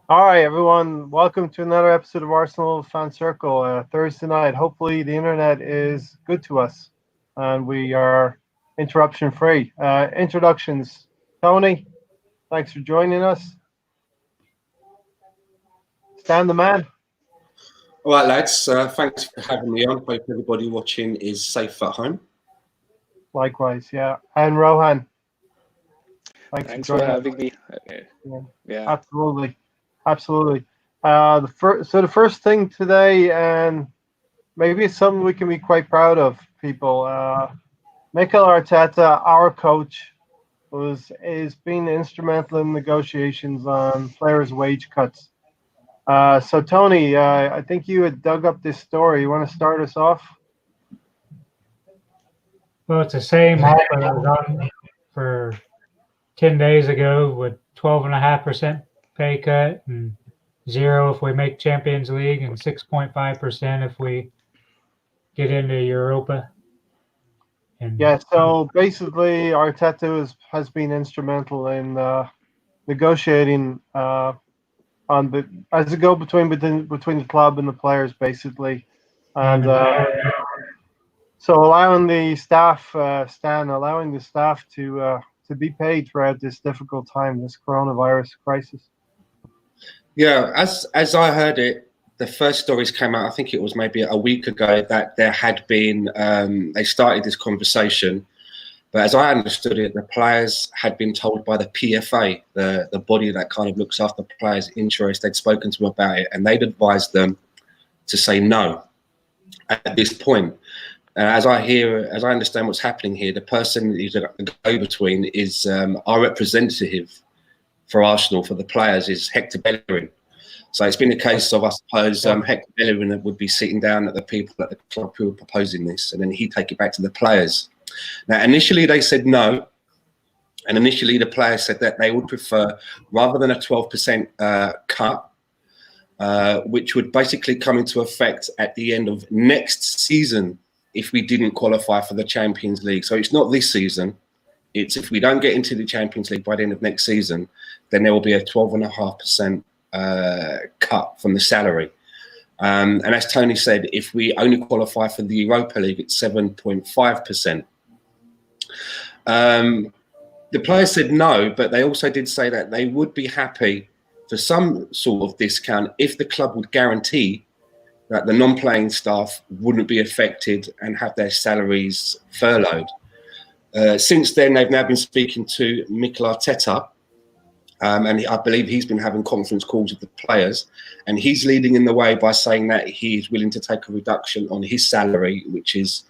All right, everyone. Welcome to another episode of Arsenal Fan Circle. Thursday night. Hopefully, the internet is good to us, and we are interruption free. Introductions. Tony, thanks for joining us. Stan the man. All right, lads. Thanks for having me on. Hope everybody watching is safe at home. Likewise, yeah. And Rohan, thanks for Thanks for joining us. having me. Yeah, Yeah. absolutely, absolutely. The first thing today, and maybe it's something we can be quite proud of, people. Mikel Arteta, our coach, was is been instrumental in negotiations on players' wage cuts. So Tony, I think you had dug up this story. You want to start us off? Well, it's the same offer that was on for 10 days ago with 12.5% pay cut and zero if we make Champions League and 6.5% if we get into Europa. And Yeah. So basically, has been instrumental in negotiating on the as a go between the club and the players, basically, and so allowing the staff, allowing the staff to be paid throughout this difficult time, this coronavirus crisis. Yeah, as I heard it, the first stories came out. I think it was maybe a week ago that there had been they started this conversation, but as I understood it, the players had been told by the PFA, the body that kind of looks after players' interests. They'd spoken to them about it, and they'd advised them to say no at this point. As I understand what's happening here, the person who's a go-between is our representative for Arsenal, for the players, is Hector Bellerin. So it's been a case of, I suppose, Hector Bellerin would be sitting down at the people at the club who were proposing this, and then he'd take it back to the players. Now, initially they said no, and initially the players said that they would prefer, rather than a 12% cut, which would basically come into effect at the end of next season if we didn't qualify for the Champions League. So it's not this season. It's if we don't get into the Champions League by the end of next season, then there will be a 12.5% cut from the salary. And as Tony said, if we only qualify for the Europa League, it's 7.5%. The players said no, but they also did say that they would be happy for some sort of discount if the club would guarantee that the non-playing staff wouldn't be affected and have their salaries furloughed. Since then, they've now been speaking to Mikel Arteta, and I believe he's been having conference calls with the players, and he's leading in the way by saying that he's willing to take a reduction on his salary, which is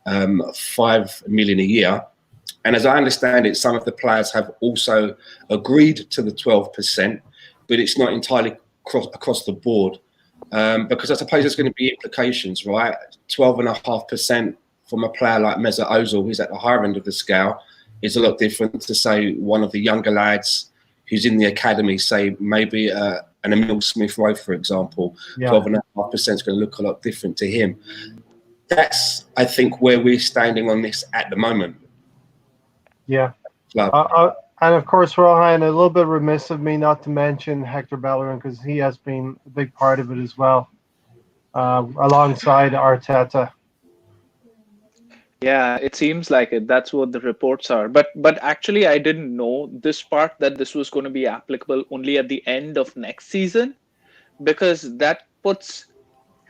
5 million a year. And as I understand it, some of the players have also agreed to the 12%, but it's not entirely across the board. Because I suppose there's going to be implications, right? 12.5% from a player like Mesut Ozil, who's at the higher end of the scale, is a lot different to, say, one of the younger lads who's in the academy, say maybe an Emil Smith-Rowe, for example. 12.5% is going to look a lot different to him. That's, I think, where we're standing on this at the moment. Yeah. And of course, Rohan, a little bit remiss of me not to mention Hector Bellerin because he has been a big part of it as well, alongside Arteta. Yeah, it seems like it. That's what the reports are. But actually, I didn't know this part, that this was going to be applicable only at the end of next season, because that puts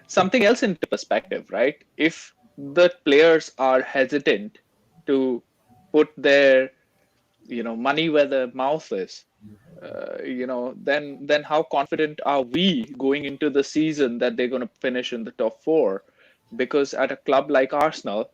something else into perspective, right? If the players are hesitant to put their money where the mouth is, then how confident are we going into the season that they're going to finish in the top four? Because at a club like Arsenal,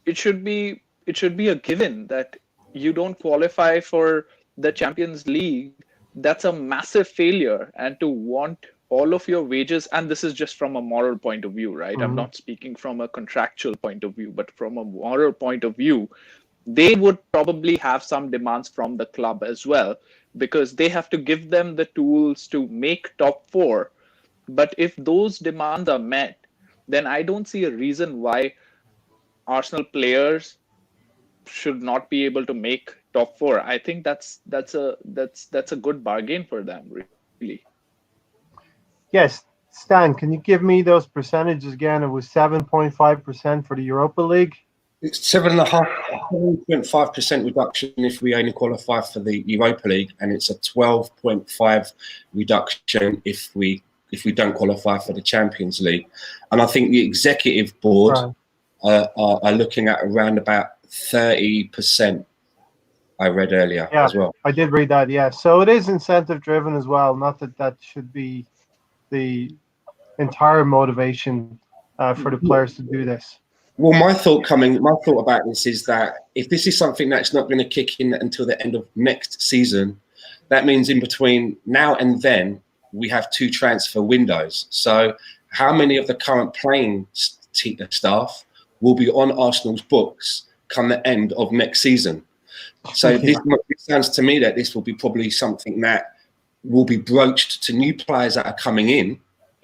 it should be a given that you don't qualify for the Champions League. That's a massive failure, and to want all of your wages, and this is just from a moral point of view, right? I'm not speaking from a contractual point of view, but from a moral point of view, they would probably have some demands from the club as well, because they have to give them the tools to make top four. But if those demands are met, then I don't see a reason why Arsenal players should not be able to make top four. I think that's a good bargain for them, really. Yes, Stan, can you give me those percentages again? It was 7.5% for the Europa League. It's 7.5% reduction if we only qualify for the Europa League, and it's a 12.5 reduction if we don't qualify for the Champions League. And I think the executive board are looking at around about 30%. I read earlier as well. I did read that. Yeah, so it is incentive driven as well. Not that should be the entire motivation for the players to do this. Well, my thought about this is that if this is something that's not going to kick in until the end of next season, that means in between now and then we have 2 transfer windows. So how many of the current playing staff will be on Arsenal's books come the end of next season? So this sounds to me that this will be probably something that will be broached to new players that are coming in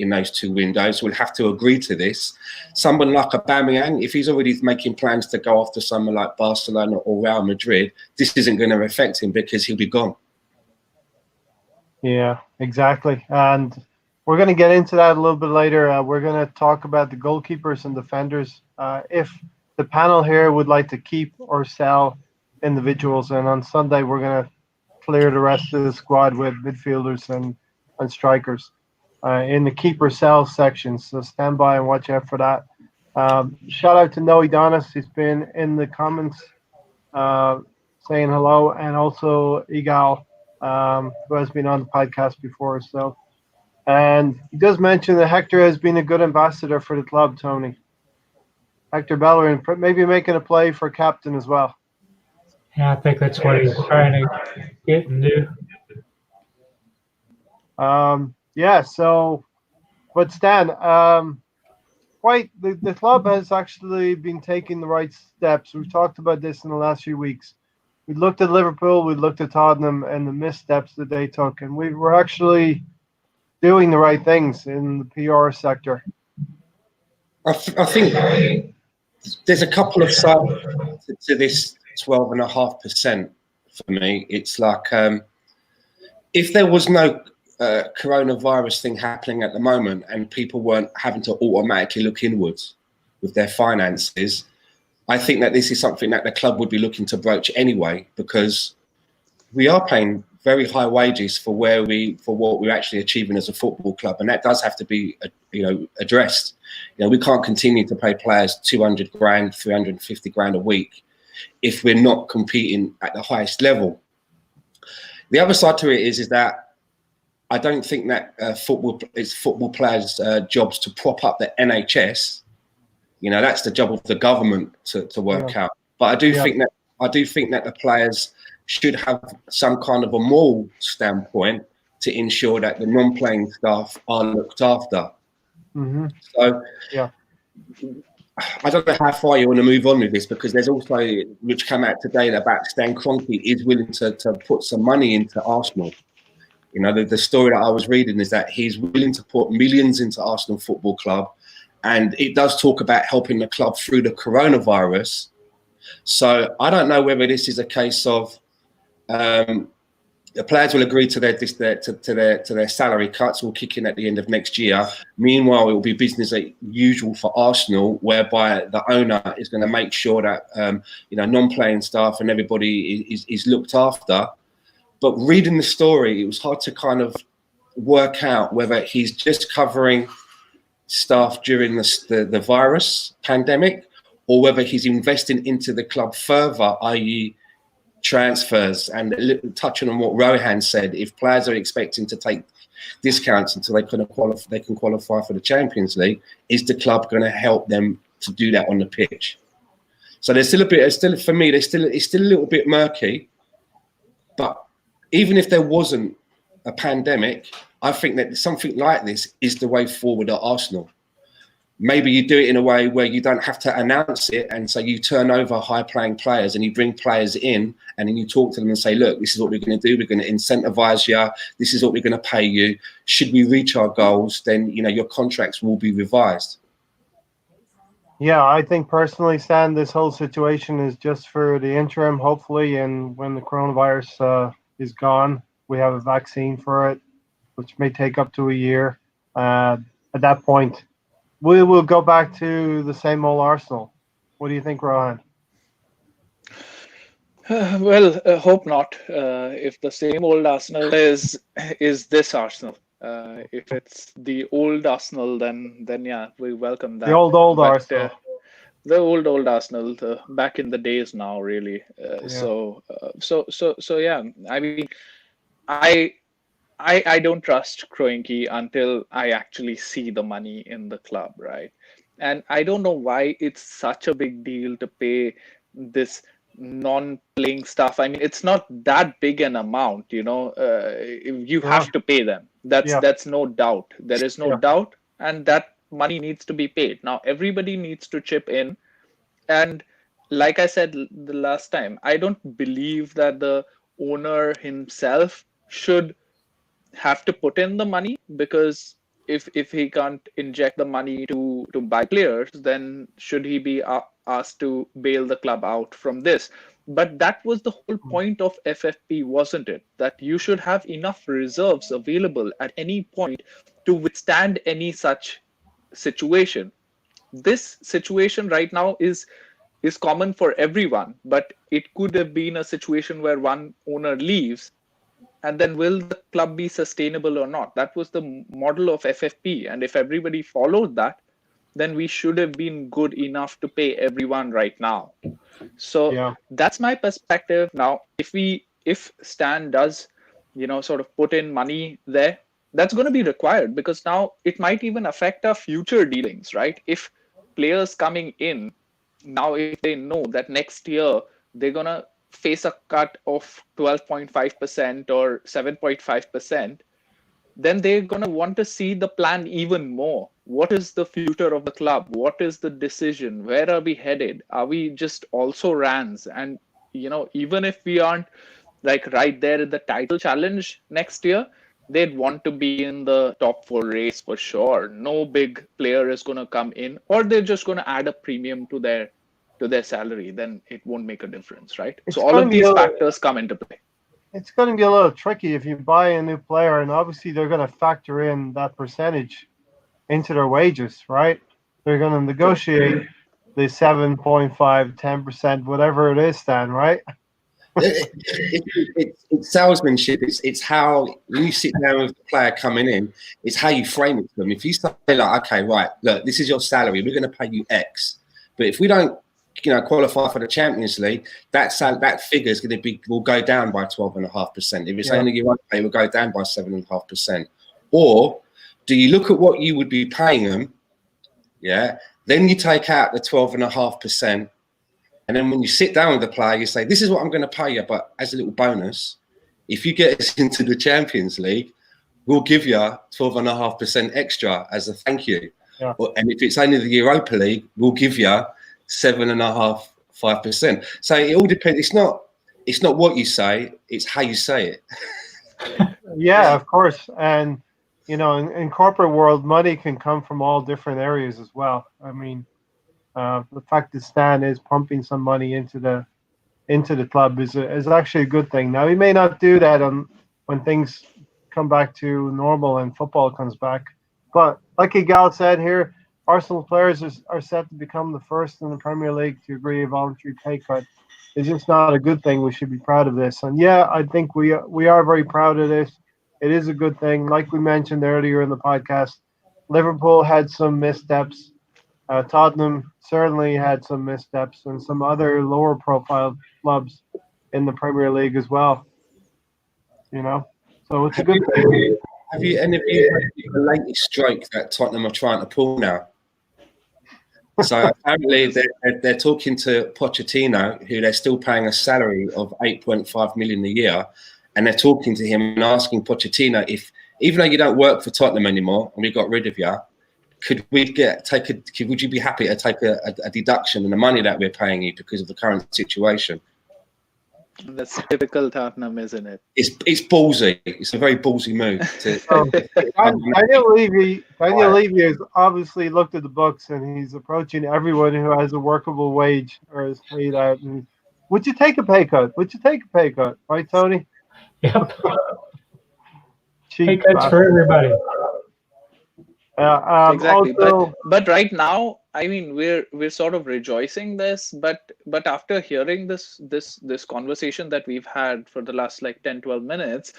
those 2 windows. Will have to agree to this. Someone like Aubameyang, if he's already making plans to go after someone like Barcelona or Real Madrid, this isn't going to affect him because he'll be gone. Yeah, exactly. And we're going to get into that a little bit later. We're going to talk about the goalkeepers and defenders. If the panel here would like to keep or sell individuals, and on Sunday we're going to clear the rest of the squad with midfielders and strikers in the keeper sell section. So stand by and watch out for that. Shout out to Noe Donis. He's been in the comments saying hello, and also Igal, who has been on the podcast before. So, and he does mention that Hector has been a good ambassador for the club, Tony. Hector Bellerin maybe making a play for captain as well. Yeah, I think that's what he's trying to get and do. Yeah, so, but Stan, the club has actually been taking the right steps. We've talked about this in the last few weeks. We looked at Liverpool, we looked at Tottenham and the missteps that they took, and we were actually doing the right things in the PR sector. I think there's a couple of sides to this 12.5% for me. It's like if there was no coronavirus thing happening at the moment and people weren't having to automatically look inwards with their finances, I think that this is something that the club would be looking to broach anyway, because we are paying very high wages for what we're actually achieving as a football club, and that does have to be addressed. We can't continue to pay players 200 grand, 350 grand a week if we're not competing at the highest level. The other side to it is that I don't think that it's football players' jobs to prop up the NHS. That's the job of the government to work out. But I do think that the players should have some kind of a moral standpoint to ensure that the non-playing staff are looked after. Mm-hmm. So, I don't know how far you want to move on with this, because there's also, which came out today, about Stan Kroenke is willing to put some money into Arsenal. The story that I was reading is that he's willing to put millions into Arsenal Football Club, and it does talk about helping the club through the coronavirus. So I don't know whether this is a case of the players will agree to their salary cuts will kick in at the end of next year. Meanwhile, it will be business as usual for Arsenal, whereby the owner is going to make sure that non-playing staff and everybody is looked after. But reading the story, it was hard to kind of work out whether he's just covering staff during the virus pandemic, or whether he's investing into the club further, i.e. transfers. And touching on what Rohan said, if players are expecting to take discounts until they can qualify for the Champions League, is the club going to help them to do that on the pitch? So there's still a little bit murky. But even if there wasn't a pandemic, I think that something like this is the way forward at Arsenal. Maybe you do it in a way where you don't have to announce it, and so you turn over high-playing players and you bring players in, and then you talk to them and say, look, this is what we're going to do. We're going to incentivize you. This is what we're going to pay you. Should we reach our goals, then your contracts will be revised. Yeah, I think personally, Stan, this whole situation is just for the interim, hopefully, and when the coronavirus is gone, we have a vaccine for it. which may take up to a year. At that point, we will go back to the same old Arsenal. What do you think, Rohan? Well, hope not. If the same old Arsenal is this Arsenal. If it's the old Arsenal, then yeah, we welcome The that. old But Arsenal. the old Arsenal, back in the days now, really. Yeah. So yeah. I mean, I I don't trust Kroenke until I actually see the money in the club, right? And I don't know why it's such a big deal to pay this non-playing stuff. I mean, it's not that big an amount, you know. You Yeah. have to pay them. Yeah. That's no doubt. There is no Yeah. doubt, and that money needs to be paid. Now, everybody needs to chip in, and like I said the last time, I don't believe that the owner himself should have to put in the money, because if he can't inject the money to buy players, then should he be asked to bail the club out from this? But that was the whole point of FFP, wasn't it? That you should have enough reserves available at any point to withstand any such situation. This situation right now is common for everyone, but it could have been a situation where one owner leaves, and then will the club be sustainable or not? That was the model of FFP, and if everybody followed that, then we should have been good enough to pay everyone right now. So Yeah. that's my perspective. Now, if Stan does, sort of put in money there, that's going to be required, because now it might even affect our future dealings, right? If players coming in now, if they know that next year they're going to face a cut of 12.5% or 7.5%, then they're going to want to see the plan even more. What is the future of the club? What is the decision? Where are we headed? Are we just also Rans? And, even if we aren't like right there in the title challenge next year, they'd want to be in the top four race for sure. No big player is going to come in, or they're just going to add a premium to their salary. Then it won't make a difference, right? It's So all going of to be these factors come into play. it's going to be a little tricky if you buy a new player, and obviously they're going to factor in that percentage into their wages, right? They're going to True. negotiate the 7.5, 10%, whatever it is, Stan, right? It's salesmanship. It's how, when you sit down with the player coming in, it's how you frame it to them. If you say like, okay, right, look, this is your salary, we're going to pay you X, but if we don't, qualify for the Champions League, that figure is going to will go down by 12.5%. If it's Yeah. only you won't pay, it will go down by 7.5%. Or do you look at what you would be paying them? Yeah. Then you take out the 12.5%. And then when you sit down with the player, you say, this is what I'm going to pay you, but as a little bonus, if you get us into the Champions League, we'll give you 12.5% extra as a thank you. Yeah. And if it's only the Europa League, we'll give you 7.5%, 5%. So it all depends. It's not what you say, it's how you say it. Yeah, of course. And, in corporate world, money can come from all different areas as well. I mean, the fact that Stan is pumping some money into the club is actually a good thing. Now he may not do that when things come back to normal and football comes back, but like Igal said here, Arsenal players are set to become the first in the Premier League to agree a voluntary pay cut. It's just not a good thing. We should be proud of this, and yeah, I think we are very proud of this. It is a good thing. Like we mentioned earlier in the podcast, Liverpool had some missteps. Tottenham certainly had some missteps, and some other lower profile clubs in the Premier League as well. So it's a good thing. Have you any of you heard the latest stroke that Tottenham are trying to pull now? So apparently they're talking to Pochettino, who they're still paying a salary of 8.5 million a year, and they're talking to him and asking Pochettino if, even though you don't work for Tottenham anymore and we got rid of you, would you be happy to take a deduction in the money that we're paying you because of the current situation? That's typical Tottenham, isn't it? It's ballsy. It's a very ballsy move. Daniel Levy has obviously looked at the books, and he's approaching everyone who has a workable wage or is paid out. And would you take a pay cut? Would you take a pay cut? Right, Tony? Yep. cheap. Pay cuts for everybody. Exactly, Also, but right now, I mean, we're sort of rejoicing this, but after hearing this conversation that we've had for the last like 10-12 minutes,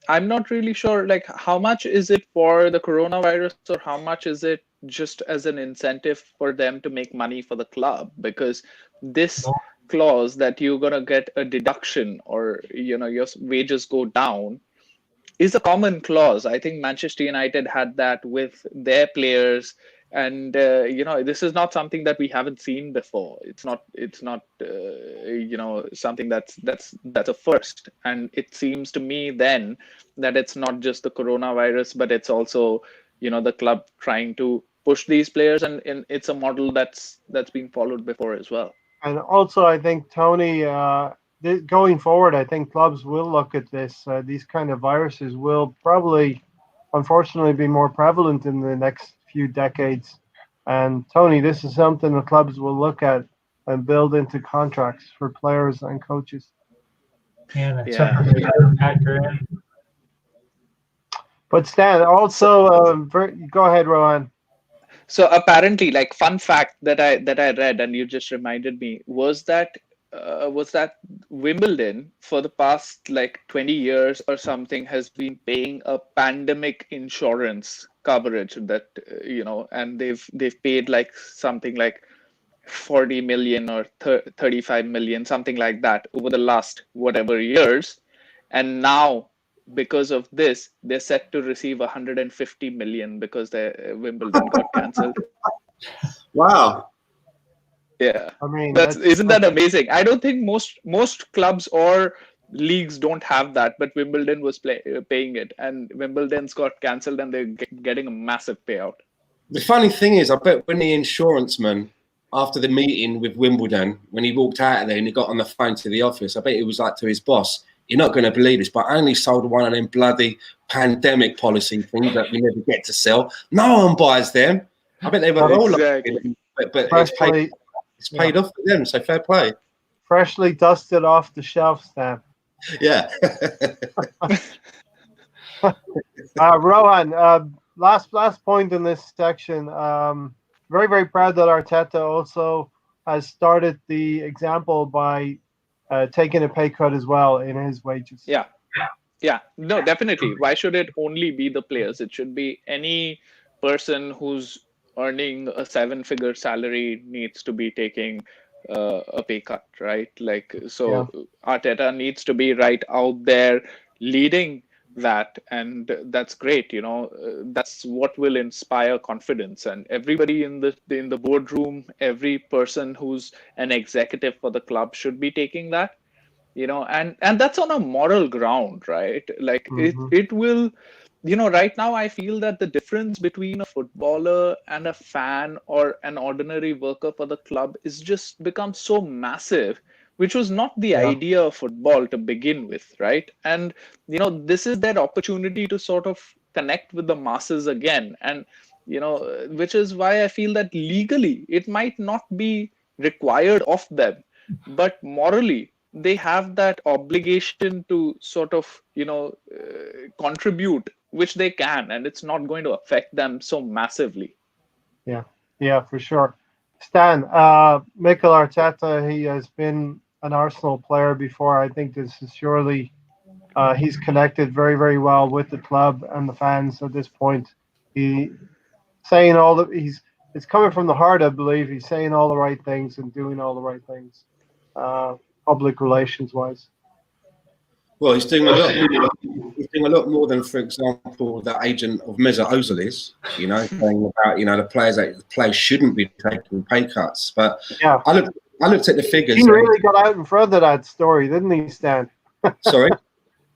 I'm not really sure like how much is it for the coronavirus or how much is it just as an incentive for them to make money for the club, because this clause that you're gonna get a deduction or your wages go down is a common clause. I think Manchester United had that with their players, and this is not something that we haven't seen before. It's not something that's a first. And it seems to me then that it's not just the coronavirus, but it's also the club trying to push these players, and it's a model that's been followed before as well. and also, I think Tony, going forward, I think clubs will look at this. These kind of viruses will probably, unfortunately, be more prevalent in the next few decades. And Tony, this is something the clubs will look at and build into contracts for players and coaches. Yeah, that's Yeah. something we have to factor in. But Stan, also, go ahead, Rohan. So apparently, like fun fact that I read and you just reminded me was that Wimbledon for the past like 20 years or something has been paying a pandemic insurance coverage that and they've paid like something like 40 million or 35 million, something like that, over the last whatever years, and now because of this they're set to receive 150 million because the Wimbledon got cancelled. Wow. Yeah, I mean, isn't that amazing? I don't think most clubs or leagues don't have that, but Wimbledon was paying it, and Wimbledon's got cancelled, and they're getting a massive payout. The funny thing is, I bet when the insurance man, after the meeting with Wimbledon, when he walked out of there and he got on the phone to the office, I bet he was like to his boss, "You're not going to believe this, but I only sold one of them bloody pandemic policy things that we never get to sell. No one buys them." I bet they were all Exactly. but it's paid off for them, so fair play. Freshly dusted off the shelf, Stan. Yeah. Rohan, last point in this section. Very, very proud that Arteta also has started the example by taking a pay cut as well in his wages. Yeah, no, definitely. Why should it only be the players? It should be any person who's earning a 7-figure salary needs to be taking a pay cut, right? Like, so Arteta needs to be right out there leading that, and that's great. That's what will inspire confidence, and everybody in the boardroom, every person who's an executive for the club should be taking that. And that's on a moral ground, right? Like it will, right now I feel that the difference between a footballer and a fan or an ordinary worker for the club is just become so massive, which was not the idea of football to begin with, right? And this is their opportunity to sort of connect with the masses again, and which is why I feel that legally it might not be required of them, but morally they have that obligation to sort of contribute, which they can, and it's not going to affect them so massively. Yeah, for sure. Stan, Mikel Arteta, he has been an Arsenal player before. I think this is surely he's connected very, very well with the club and the fans at this point. He saying it's coming from the heart, I believe. He's saying all the right things and doing all the right things. Public relations wise. Well, he's doing a lot more. He's doing a lot more than, for example, the agent of Mesut Ozil is. Saying about the players shouldn't be taking pay cuts. But I looked at the figures. He really got out in front of that story, didn't he, Stan? Sorry.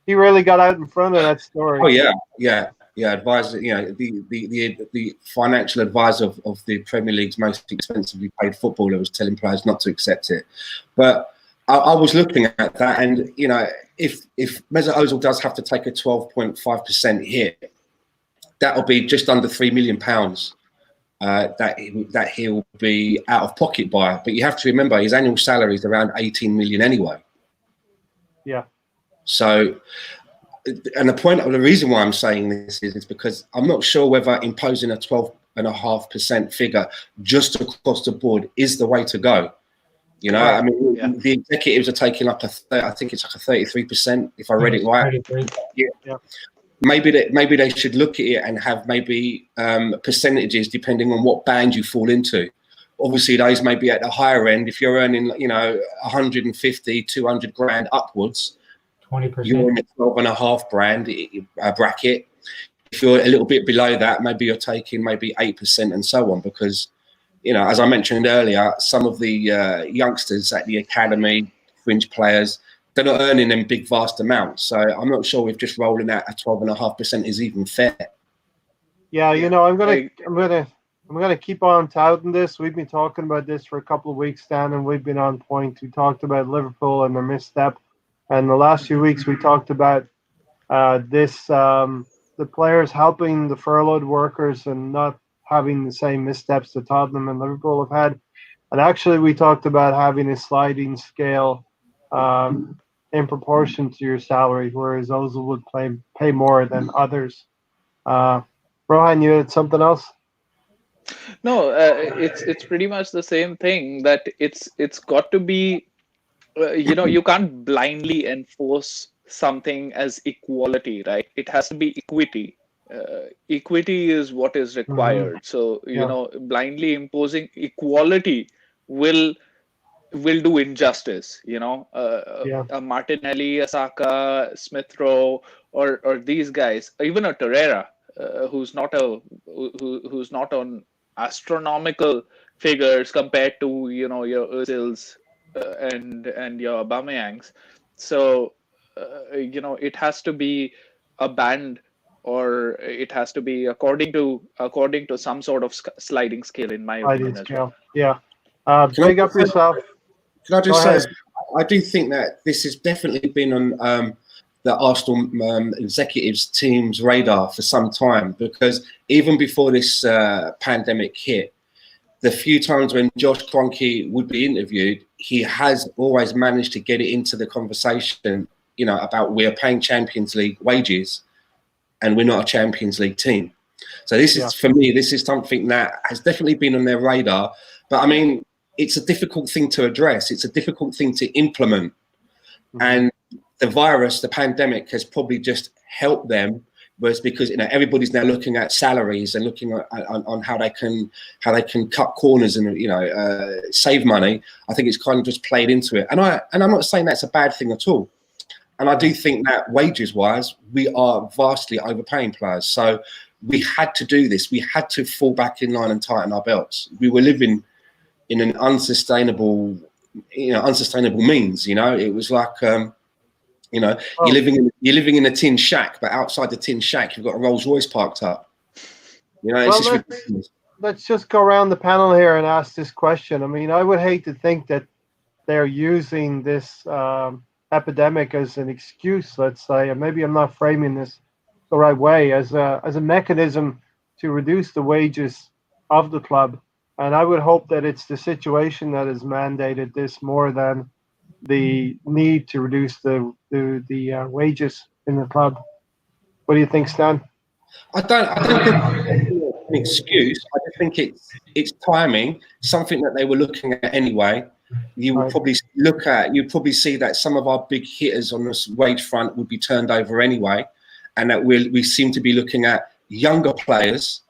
He really got out in front of that story. Oh yeah. Advisor, the financial advisor of the Premier League's most expensively paid footballer was telling players not to accept it. But I was looking at that, and if Mesut Ozil does have to take a 12.5% hit, that'll be just under £3 million that he'll be out of pocket by. But you have to remember his annual salary is around 18 million anyway. Yeah. So and the reason why I'm saying this is because I'm not sure whether imposing a 12.5% figure just across the board is the way to go. You know, Right. I mean, Yeah. the executives are taking up I think it's like a 33%, if I read it right. 33. Yeah. Maybe they should look at it and have maybe percentages depending on what band you fall into. Obviously, those may be at the higher end. If you're earning, 150, 200 grand upwards, 20%. you're in the 12.5 bracket. If you're a little bit below that, maybe you're taking maybe 8% and so on. Because, as I mentioned earlier, some of the youngsters at the academy, fringe players, they're not earning them big, vast amounts. So I'm not sure if just rolling out a 12.5% is even fair. Yeah, I'm gonna keep on touting this. We've been talking about this for a couple of weeks, Dan, and we've been on point. We talked about Liverpool and their misstep, and the last few weeks we talked about the players helping the furloughed workers and not having the same missteps that Tottenham and Liverpool have had. And actually, we talked about having a sliding scale in proportion to your salary, whereas those would pay more than others. Rohan, you had something else? No, it's pretty much the same thing, that it's got to be, you can't blindly enforce something as equality, right? It has to be equity. Equity is what is required. So, Yeah. blindly imposing equality will do injustice. Yeah. A Martinelli, a Saka, Smith Rowe, or these guys, even a Torreira, who's not who's not on astronomical figures compared to your Özils and your Aubameyangs. So it has to be a band, or it has to be according to some sort of sliding scale, in my Sliding opinion, as well. scale. Yeah. Can I Big up yourself. Can I Go just say, ahead. I do think that this has definitely been on the Arsenal executives team's radar for some time, because even before this pandemic hit, the few times when Josh Kroenke would be interviewed, he has always managed to get it into the conversation, about we're paying Champions League wages and we're not a Champions League team. So this is, for me, this is something that has definitely been on their radar. But I mean, it's a difficult thing to address. It's a difficult thing to implement. Mm-hmm. And the virus, the pandemic, has probably just helped them. Whereas because everybody's now looking at salaries and looking at on how they can cut corners and save money. I think it's kind of just played into it. And I'm not saying that's a bad thing at all. And I do think that wages wise, we are vastly overpaying players. So we had to do this. We had to fall back in line and tighten our belts. We were living in an unsustainable means. It was like, you're living in a tin shack, but outside the tin shack, you've got a Rolls Royce parked up. It's just ridiculous. Let's just go around the panel here and ask this question. I mean, I would hate to think that they're using this epidemic as an excuse, let's say, and maybe I'm not framing this the right way, as a mechanism to reduce the wages of the club. And I would hope that it's the situation that has mandated this more than the need to reduce the wages in the club. What do you think, Stan? I don't think it's an excuse. I just think it's timing, something that they were looking at anyway. You would probably see that some of our big hitters on this wage front would be turned over anyway, and that we seem to be looking at younger players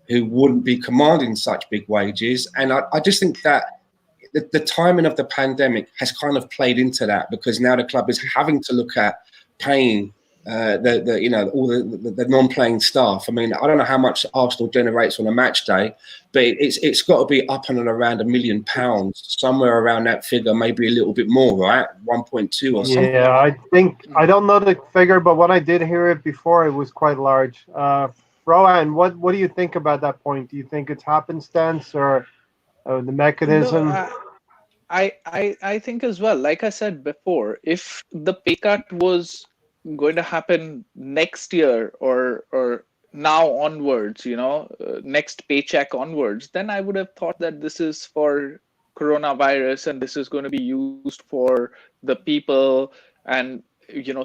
who wouldn't be commanding such big wages. And I just think that the timing of the pandemic has kind of played into that, because now the club is having to look at paying all the non-playing staff. I mean, I don't know how much Arsenal generates on a match day, but it's got to be up and around £1 million, somewhere around that figure, maybe a little bit more, right? 1.2 or something. Yeah, I don't know the figure, but when I did hear it before, it was quite large. Rowan, what do you think about that point? Do you think it's happenstance or the mechanism? No, I think as well. Like I said before, if the pay cut was going to happen next year or now onwards, next paycheck onwards, then I would have thought that this is for coronavirus and this is going to be used for the people, and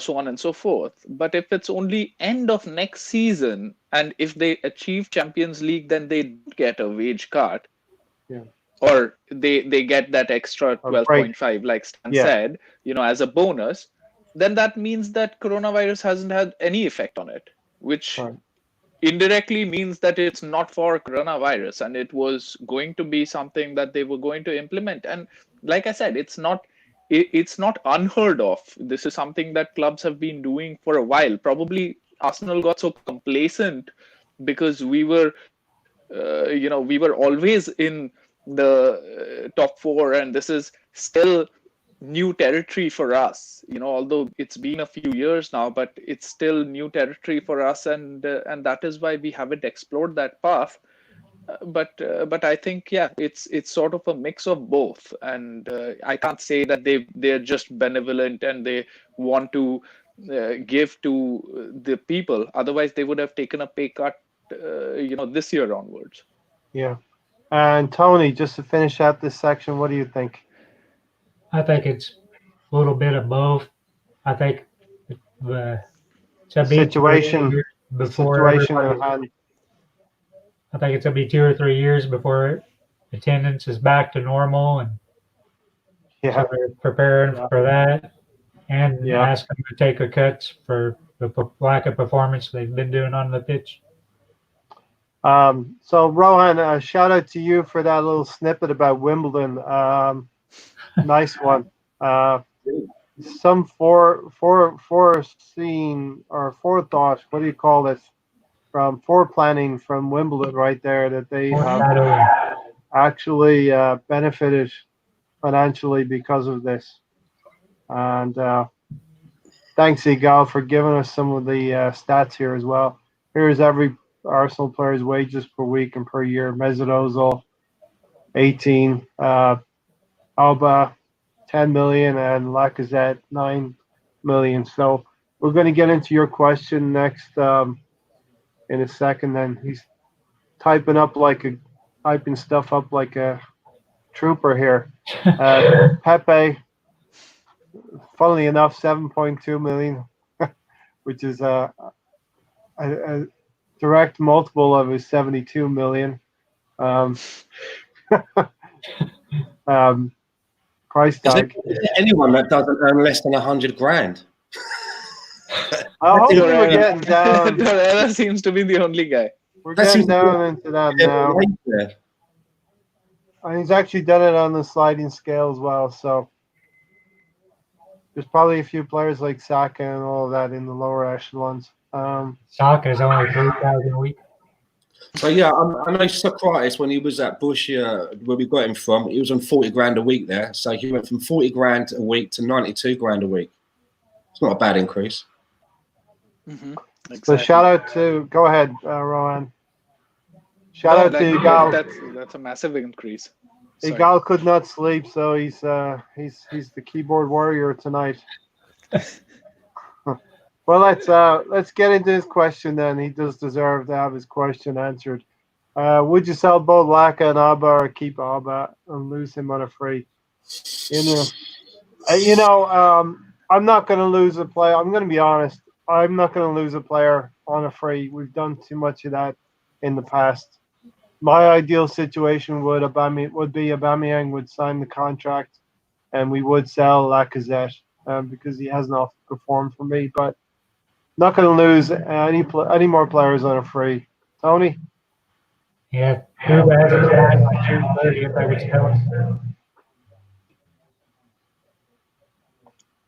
so on and so forth. But if it's only end of next season, and if they achieve Champions League, then they don't get a wage cut, Yeah. or they get that extra A break. 12.5, like Stan Yeah. said, as a bonus, then that means that coronavirus hasn't had any effect on it, which Right. indirectly means that it's not for coronavirus, and it was going to be something that they were going to implement. And like I said, it's not unheard of. This is something that clubs have been doing for a while. Probably Arsenal got so complacent because we were always in the top four, and this is still new territory for us. Although it's been a few years now, but it's still new territory for us, and that is why we haven't explored that path. But I think, yeah, it's sort of a mix of both, and I can't say that they're just benevolent and they want to give to the people. Otherwise, they would have taken a pay cut, this year onwards. Yeah. And Tony, just to finish out this section, what do you think? I think it's a little bit of both. I think the to be 2 Situation. years The before situation at everybody, hand. I think it's gonna be 2 or 3 years before attendance is back to normal, and Yeah. so they're preparing Yeah. for that, and Yeah. ask them to take a cut for the lack of performance they've been doing on the pitch. So Rohan, shout out to you for that little snippet about Wimbledon. Nice one. Some foreseen or forethought. What do you call this? From foreplanning from Wimbledon, right there, that they Foreshadowing. actually benefited financially because of this. And thanks, Egal, for giving us some of the stats here as well. Here's every Arsenal player's wages per week and per year. Mesut Ozil, 18. Alba, 10 million, and Lacazette, 9 million. So we're going to get into your question next in a second. Then he's typing stuff up like a trooper here. Pepe, funnily enough, 7.2 million, which is a direct multiple of his 72 million. Price tag. Is there anyone that doesn't earn less than 100 grand? Hopefully we're getting down. Torreira seems to be the only guy. We're getting down into that now. And he's actually done it on the sliding scale as well. So there's probably a few players like Saka and all of that in the lower echelons. Saka is only 3,000 a week. So yeah, I know Socrates, when he was at Bush, where we got him from, he was on 40 grand a week there. So he went from 40 grand a week to 92 grand a week. It's not a bad increase. Mm-hmm. Exactly. So shout out to, go ahead, Rohan. Shout out to Igal. That's a massive increase. Sorry. Igal could not sleep, so he's the keyboard warrior tonight. Well, let's get into his question then. He does deserve to have his question answered. Would you sell both Laka and Alba, or keep Alba and lose him on a free? I'm not going to lose a player. I'm going to be honest. I'm not going to lose a player on a free. We've done too much of that in the past. My ideal situation would be Aubameyang would sign the contract, and we would sell Lacazette because he has not performed for me. But not going to lose any more players on a free. Tony? Yeah, who hasn't signed by June 30th, I would sell him.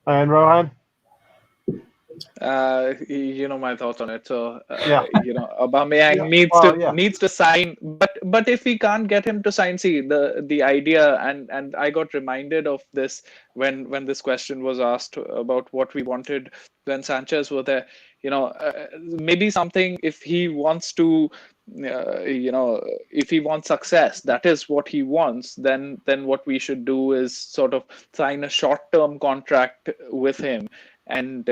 And Rohan? My thoughts on it. So, Yeah. Aubameyang needs to sign, but if we can't get him to sign, see the idea, and I got reminded of this when this question was asked about what we wanted when Sanchez was there. Maybe something, if he wants to, if he wants success, that is what he wants, then what we should do is sort of sign a short-term contract with him, and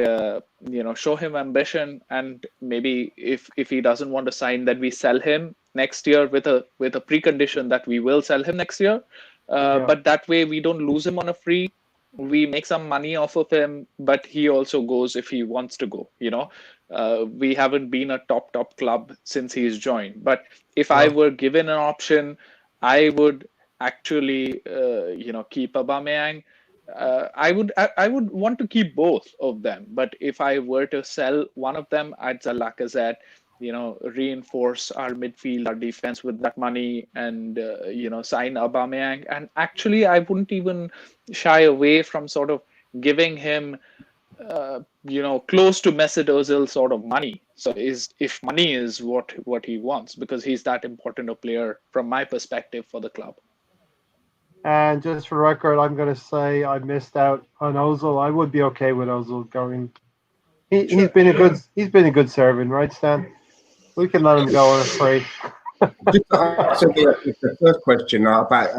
show him ambition, and maybe if he doesn't want to sign, then we sell him next year with a precondition that we will sell him next year. But that way we don't lose him on a free. we make some money off of him, but he also goes if he wants to go. We haven't been a top club since he's joined. But if I were given an option, I would actually, keep Aubameyang. I would want to keep both of them. But if I were to sell one of them, I'd sell Lacazette. Reinforce our midfield, our defense with that money, and sign Aubameyang. And actually, I wouldn't even shy away from sort of giving him, close to Mesut Ozil sort of money. So if money is what he wants, because he's that important a player from my perspective for the club. And just for record, I'm going to say I missed out on Ozil. I would be okay with Ozil going. He's been a good servant, right, Stan? We can let him go on a free. Just to answer the first question about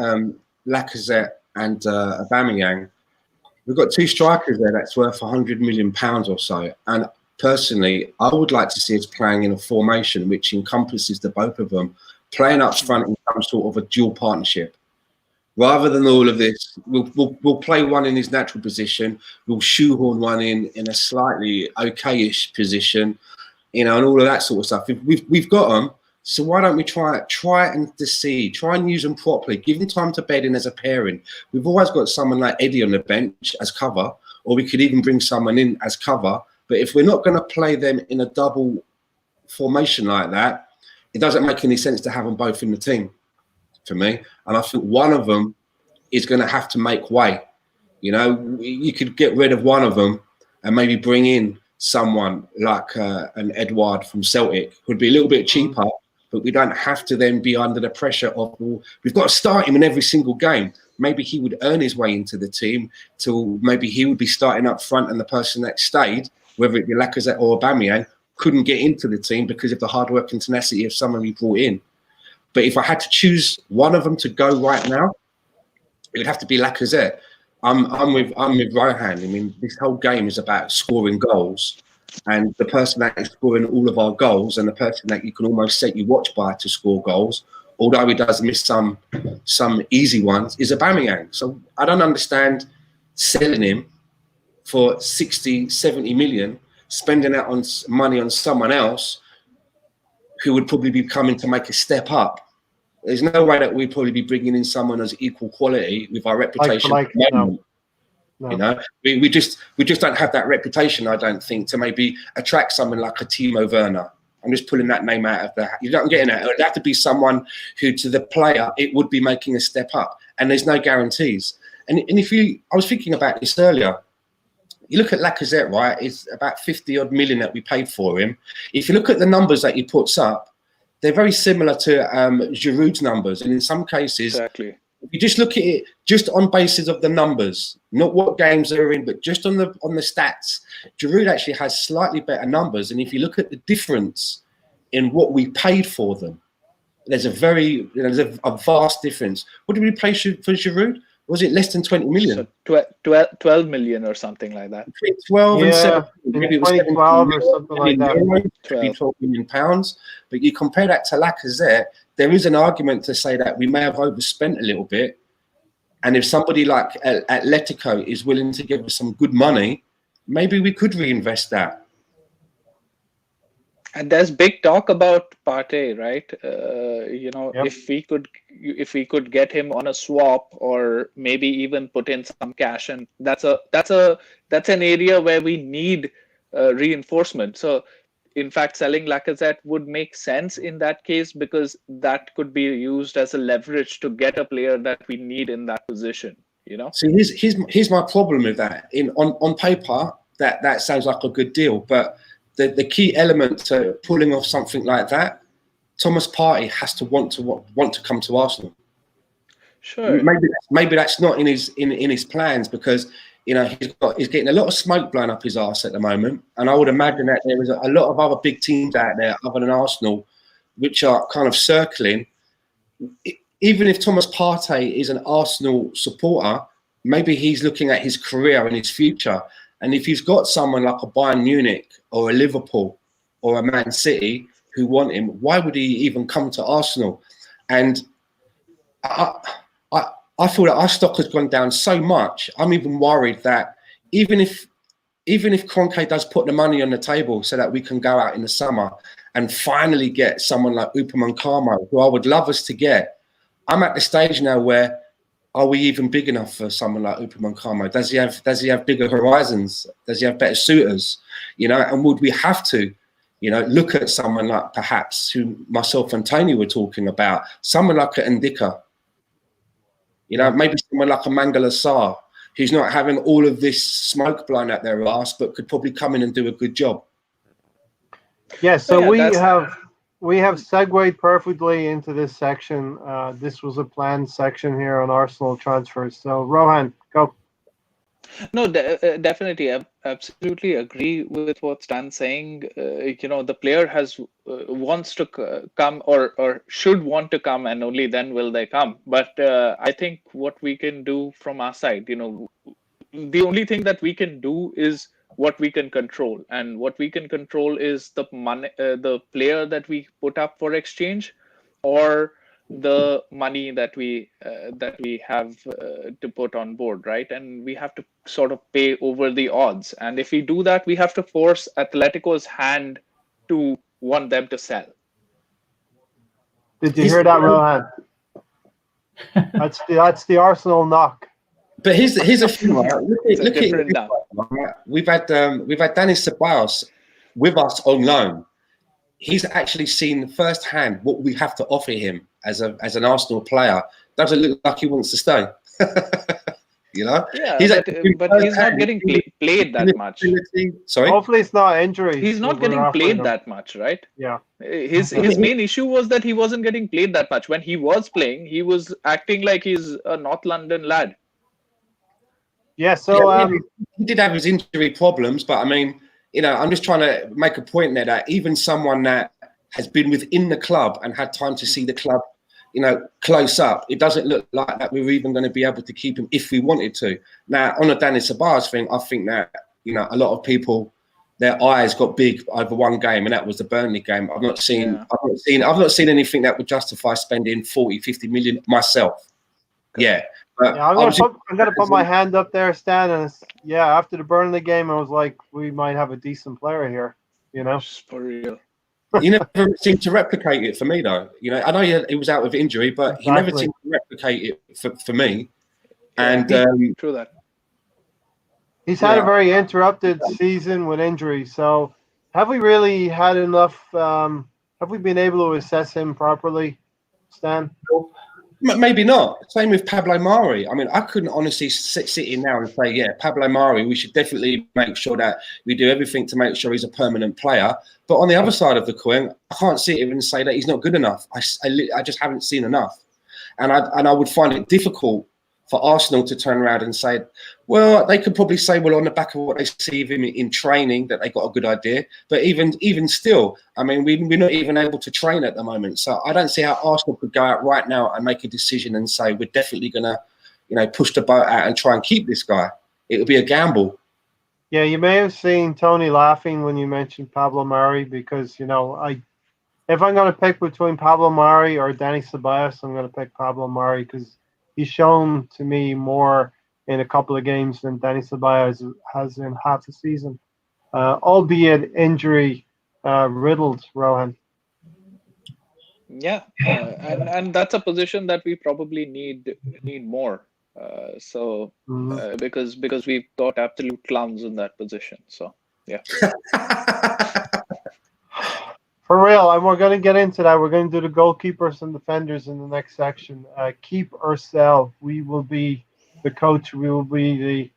Lacazette and Aubameyang, we've got two strikers there that's worth £100 million or so. And personally, I would like to see us playing in a formation which encompasses the both of them, playing up front in some sort of a dual partnership. Rather than all of this, we'll play one in his natural position, we'll shoehorn one in a slightly okayish position, and all of that sort of stuff. We've got them, so why don't we try and use them properly, give them time to bed in as a pairing. We've always got someone like Eddie on the bench as cover, or we could even bring someone in as cover. But if we're not going to play them in a double formation like that, it doesn't make any sense to have them both in the team for me. And I think one of them is going to have to make way. You could get rid of one of them and maybe bring in someone like an Edouard from Celtic, who'd be a little bit cheaper, but we don't have to then be under the pressure of, well, we've got to start him in every single game. Maybe he would earn his way into the team till maybe he would be starting up front, and the person that stayed, whether it be Lacazette or Aubameyang, couldn't get into the team because of the hard work and tenacity of someone we brought in. But if I had to choose one of them to go right now, it would have to be Lacazette. I'm with Rohan. I mean, this whole game is about scoring goals, and the person that is scoring all of our goals, and the person that you can almost set your watch by to score goals, although he does miss some easy ones, is Aubameyang. So I don't understand selling him for 60, 70 million, spending that on money on someone else who would probably be coming to make a step up. There's no way that we'd probably be bringing in someone as equal quality with our reputation. No. We just don't have that reputation, I don't think, to maybe attract someone like a Timo Werner. I'm just pulling that name out of the hat. You know what I'm getting at? It would have to be someone who, to the player, it would be making a step up. And there's no guarantees. And I was thinking about this earlier. You look at Lacazette, right? It's about 50 odd million that we paid for him. If you look at the numbers that he puts up, they're very similar to Giroud's numbers, and in some cases, exactly. If you just look at it just on basis of the numbers, not what games they're in, but just on the stats, Giroud actually has slightly better numbers. And if you look at the difference in what we paid for them, there's a vast difference. What did we pay for Giroud? Was it less than 20 million? So 12 million or something like that. Between 12 and 17. Maybe it was 2012 or something like that. Euros, 12 million pounds. But you compare that to Lacazette, there is an argument to say that we may have overspent a little bit. And if somebody like Atletico is willing to give us some good money, maybe we could reinvest that. And there's big talk about Partey, right? Yep. if we could get him on a swap, or maybe even put in some cash, and that's an area where we need reinforcement. So, in fact, selling Lacazette would make sense in that case, because that could be used as a leverage to get a player that we need in that position. So here's my problem with that. On paper, that sounds like a good deal, but the key element to pulling off something like that, Thomas Partey has to want to come to Arsenal. Sure. Maybe that's not in his plans, because he's getting a lot of smoke blown up his arse at the moment, and I would imagine that there is a lot of other big teams out there other than Arsenal which are kind of circling. Even if Thomas Partey is an Arsenal supporter, maybe he's looking at his career and his future. And if he's got someone like a Bayern Munich or a Liverpool or a Man City who want him, why would he even come to Arsenal? And I I feel that our stock has gone down so much. I'm even worried that even if Kroenke does put the money on the table so that we can go out in the summer and finally get someone like Upamecano, who I would love us to get, I'm at the stage now where, are we even big enough for someone like Upamecano? Does he have bigger horizons? Does he have better suitors? You know, and would we have to, you know, look at someone like perhaps who myself and Tony were talking about, someone like an Ndicka, you know, maybe someone like a Mangala Sarr, who's not having all of this smoke blown at their ass, but could probably come in and do a good job. Yeah, so Yeah, we have segued perfectly into this section. This was a planned section here on Arsenal transfers. So Rohan, go. No, definitely. I absolutely agree with what Stan's saying. You know, the player has wants to come or should want to come, and only then will they come. But I think what we can do from our side, you know, the only thing that we can do is what we can control, and what we can control is the money, the player that we put up for exchange, or the money that we have to put on board, right? And we have to sort of pay over the odds. And if we do that, we have to force Atletico's hand to want them to sell. Did you hear that, Rohan? That's the Arsenal knock. But here's a thing, right? It's a different knock. Right? We've had Dani Ceballos with us on loan. He's actually seen firsthand what we have to offer him as an Arsenal player. Doesn't look like he wants to stay. You know? Yeah, but he's not getting played that much. Sorry? Hopefully it's not injury. He's not getting played that much, right? Yeah. His main issue was that he wasn't getting played that much. When he was playing, he was acting like he's a North London lad. Yeah, so he did have his injury problems, but I mean, you know, I'm just trying to make a point there that even someone that has been within the club and had time to see the club, you know, close up, it doesn't look like that we're even going to be able to keep him if we wanted to. Now, on the Dani Ceballos thing, I think that, you know, a lot of people, their eyes got big over one game, and that was the Burnley game. I've not seen anything that would justify spending 40, 50 million myself. Yeah. I'm gonna put my hand up there, Stan, and after the Burnley game, I was like, we might have a decent player here, you know. For real. He never seemed to replicate it for me, though. You know, I know he was out with injury, but he never seemed to replicate it for me. And true that. He's had a very interrupted season with injury. So, have we really had enough? Have we been able to assess him properly, Stan? Maybe not. Same with Pablo Mari. I mean, I couldn't honestly sit in now and say, yeah, Pablo Mari, we should definitely make sure that we do everything to make sure he's a permanent player. But on the other side of the coin, I can't sit here and say that he's not good enough. I just haven't seen enough. And I would find it difficult for Arsenal to turn around and say, well, they could probably say, well, on the back of what they see of him in training, that they got a good idea. But even still, I mean, we're not even able to train at the moment. So I don't see how Arsenal could go out right now and make a decision and say, we're definitely going to, you know, push the boat out and try and keep this guy. It would be a gamble. Yeah, you may have seen Tony laughing when you mentioned Pablo Mari, because, you know, if I'm going to pick between Pablo Mari or Dani Ceballos, I'm going to pick Pablo Mari, because he's shown to me more in a couple of games than Dani Ceballos has in half a season, albeit injury riddled, Rohan. Yeah, and that's a position that we probably need more. Because we've got absolute clowns in that position. So yeah. For real, and we're going to get into that. We're going to do the goalkeepers and defenders in the next section. Keep or sell. We will be the coach. We will be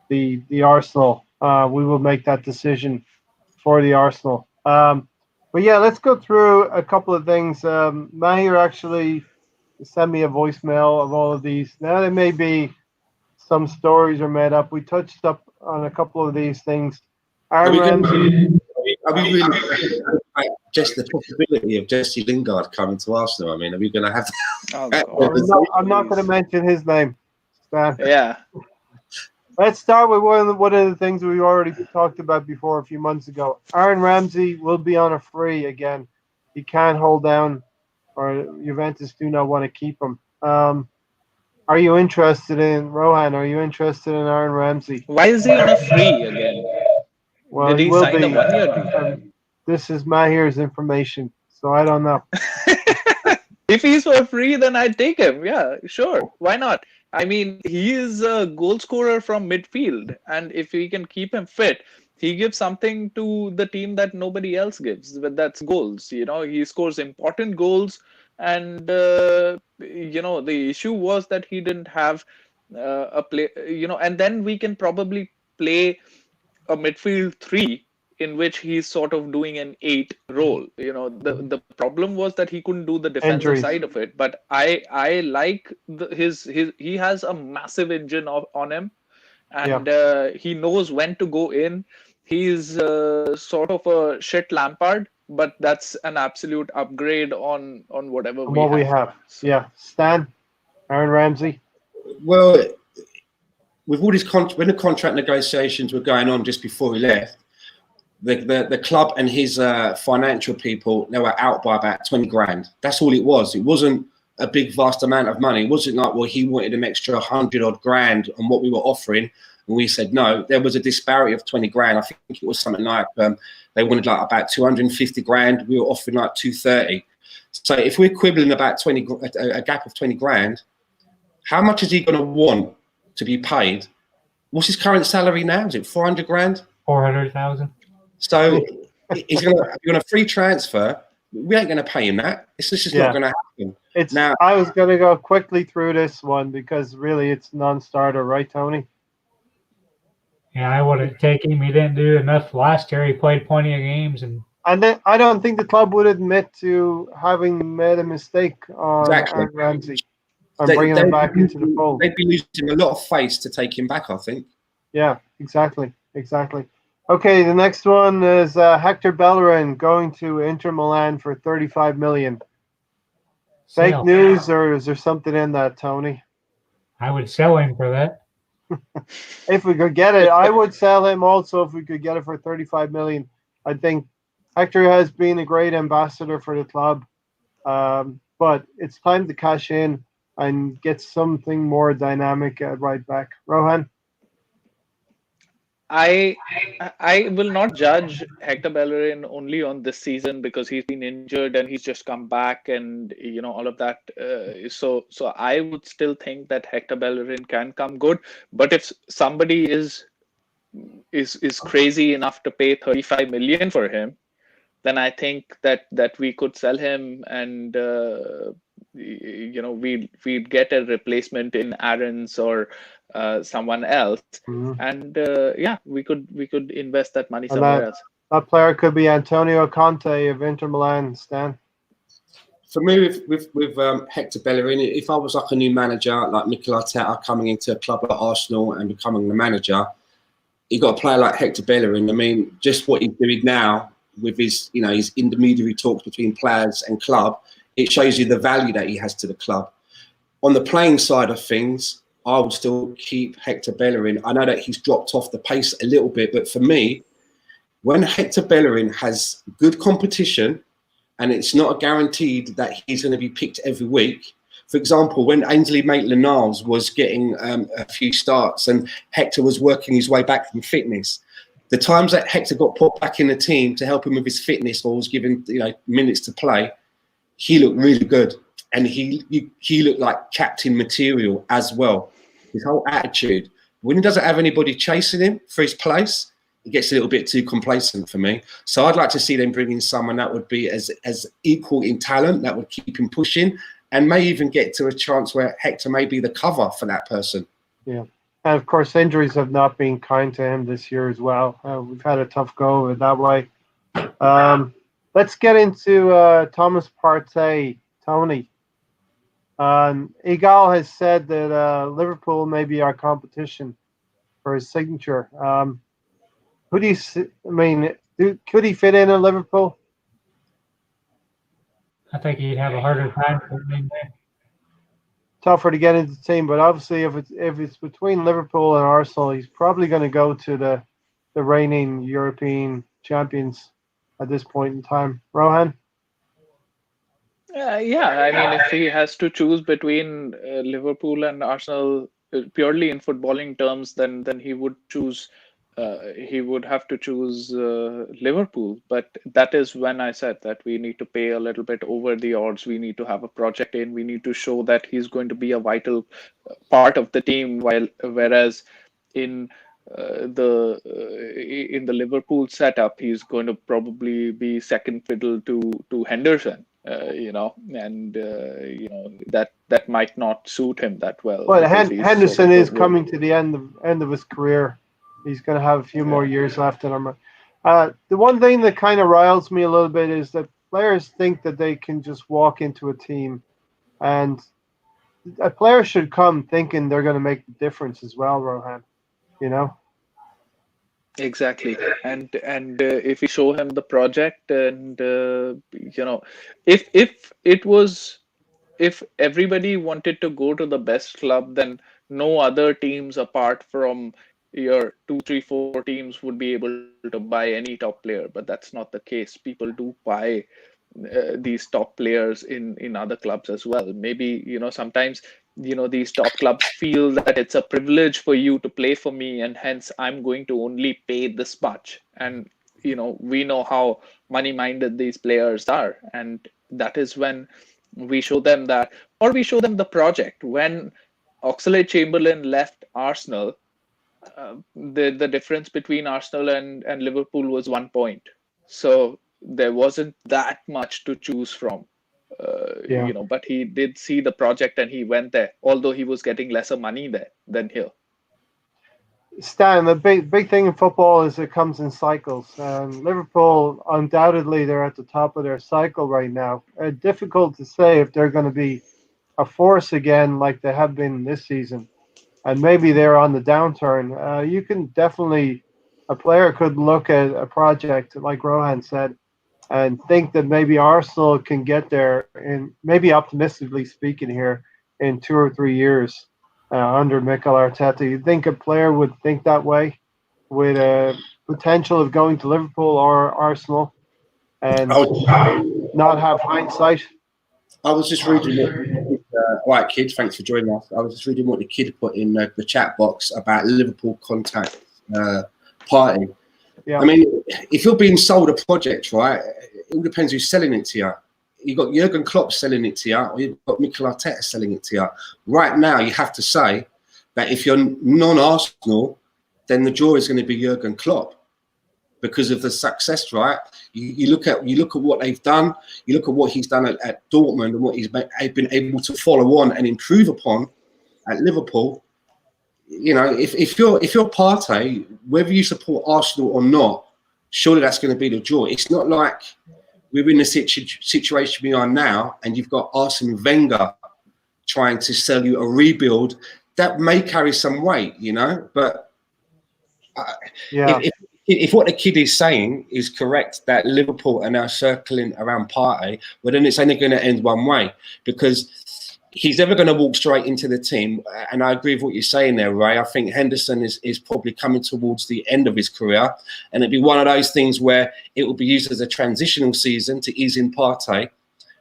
the Arsenal. We will make that decision for the Arsenal. But yeah, let's go through a couple of things. Mahir actually sent me a voicemail of all of these. Now, there may be some stories are made up. We touched up on a couple of these things. Are we really just the possibility of Jesse Lingard coming to Arsenal? I mean, are we going to have to... I'm not going to mention his name, Stan. Yeah. Let's start with one of the things we already talked about before a few months ago. Aaron Ramsey will be on a free again. He can't hold down, or Juventus do not want to keep him. Are you interested in Rohan? Are you interested in Aaron Ramsey? Why is he on a free again? Well, Did he he will sign a be. 1 year deal? This is Mahir's information, so I don't know. If he's for free, then I'd take him. Yeah, sure. Why not? I mean, he is a goal scorer from midfield, and if we can keep him fit, he gives something to the team that nobody else gives. But that's goals. He scores important goals, and the issue was that he didn't have a play. And then we can probably play a midfield three in which he's sort of doing an eight role. The problem was that he couldn't do the defensive Injuries. side of it. But I like his he has a massive engine on him, Yeah. and he knows when to go in. He's sort of a shit Lampard, but that's an absolute upgrade on whatever From we what we have. have. So, Yeah. Stan, Aaron Ramsey. Well, with all this when the contract negotiations were going on just before he left, the club and his financial people, they were out by about 20 grand. That's all it was. It wasn't a big vast amount of money. It wasn't like, well, he wanted an extra 100 odd grand on what we were offering, and we said no. There was a disparity of 20 grand. I think it was something like they wanted like about 250 grand. We were offering like 230. So if we're quibbling about a gap of 20 grand, how much is he going to want to be paid? What's his current salary now? Is it 400 grand? 400,000. So he's going to be on a free transfer. We ain't going to pay him that. It's just not going to happen. Now, I was going to go quickly through this one because really it's non-starter, right, Tony? Yeah, I wouldn't take him. He didn't do enough last year. He played plenty of games, and then I don't think the club would admit to having made a mistake on Aaron Ramsey and bringing him back into the fold. They'd be losing a lot of face to take him back, I think. Yeah, exactly. Okay, the next one is Hector Bellerin going to Inter Milan for 35 million. Fake news, or is there something in that, Tony? I would sell him for that. If we could get it, I would sell him also if we could get it for 35 million. I think Hector has been a great ambassador for the club, but it's time to cash in and get something more dynamic at right back. Rohan? I will not judge Hector Bellerin only on this season because he's been injured and he's just come back and all of that. So I would still think that Hector Bellerin can come good. But if somebody is crazy enough to pay 35 million for him, then I think that we could sell him and we'd get a replacement in Aaron's or someone else, and we could invest that money somewhere else. That player could be Antonio Conte of Inter Milan. Stan? For me, with Hector Bellerin, if I was like a new manager, like Mikel Arteta coming into a club like Arsenal and becoming the manager, you got a player like Hector Bellerin. I mean, just what he's doing now with his intermediary talks between players and club, it shows you the value that he has to the club. On the playing side of things, I would still keep Hector Bellerin. I know that he's dropped off the pace a little bit, but for me, when Hector Bellerin has good competition and it's not guaranteed that he's going to be picked every week. For example, when Ainsley Maitland-Niles was getting a few starts and Hector was working his way back from fitness, the times that Hector got put back in the team to help him with his fitness or was given minutes to play, he looked really good. And he looked like captain material as well. His whole attitude. When he doesn't have anybody chasing him for his place, he gets a little bit too complacent for me. So I'd like to see them bring in someone that would be as equal in talent, that would keep him pushing, and may even get to a chance where Hector may be the cover for that person. Yeah. And of course, injuries have not been kind to him this year as well. We've had a tough go of it that way. Let's get into Thomas Partey. Tony. Egal has said that Liverpool may be our competition for his signature. Who do you see? I mean, could he fit in at Liverpool? I think he'd have a harder time fitting there. Tougher to get into the team, but obviously if it's between Liverpool and Arsenal, he's probably going to go to the reigning European champions at this point in time. Rohan? Yeah, I mean, if he has to choose between Liverpool and Arsenal purely in footballing terms, then he would have to choose Liverpool. But that is when I said that we need to pay a little bit over the odds. We need to have a project in. We need to show that he's going to be a vital part of the team. Whereas in in the Liverpool setup, he's going to probably be second fiddle to Henderson. And that might not suit him that well But because he's sort Henderson of a is role. coming to the end of his career. He's going to have a few more Yeah. years left in him. The one thing that kind of riles me a little bit is that players think that they can just walk into a team, and a player should come thinking they're going to make the difference as well, Rohan. You know? Exactly, and if we show him the project, and if it was if everybody wanted to go to the best club, then no other teams apart from your two, three, four teams would be able to buy any top player. But that's not the case. People do buy these top players in other clubs as well. Maybe sometimes these top clubs feel that it's a privilege for you to play for me, and hence I'm going to only pay this much. And we know how money minded these players are, and that is when we show them that, or we show them the project. When Oxlade-Chamberlain left Arsenal, the difference between Arsenal and Liverpool was 1 point. So there wasn't that much to choose from. Yeah. But he did see the project and he went there, although he was getting lesser money there than here. Stan, the big thing in football is it comes in cycles. And Liverpool, undoubtedly, they're at the top of their cycle right now. Difficult to say if they're going to be a force again like they have been this season, and maybe they're on the downturn. You can definitely, a player could look at a project like Rohan said, and think that maybe Arsenal can get there, in maybe optimistically speaking here, in 2 or 3 years under Mikel Arteta. You think a player would think that way, with a potential of going to Liverpool or Arsenal, and not have hindsight? I was just reading right, kid. Thanks for joining us. I was just reading what the kid put in the chat box about Liverpool contact party. Yeah. I mean, if you're being sold a project, right, it all depends who's selling it to you. You've got Jurgen Klopp selling it to you, or you've got Mikel Arteta selling it to you. Right now, you have to say that if you're non-Arsenal, then the draw is going to be Jurgen Klopp because of the success, right? You look at what they've done. You look at what he's done at Dortmund and what he's been able to follow on and improve upon at Liverpool. If you're Partey, whether you support Arsenal or not, surely that's going to be the draw. It's not like we're in the situation we are now, and you've got Arsene Wenger trying to sell you a rebuild that may carry some weight, But Yeah. if what the kid is saying is correct, that Liverpool are now circling around Partey, well, then it's only going to end one way, because he's never going to walk straight into the team. And I agree with what you're saying there, Ray. I think Henderson is probably coming towards the end of his career. And it'd be one of those things where it will be used as a transitional season to ease in Partey.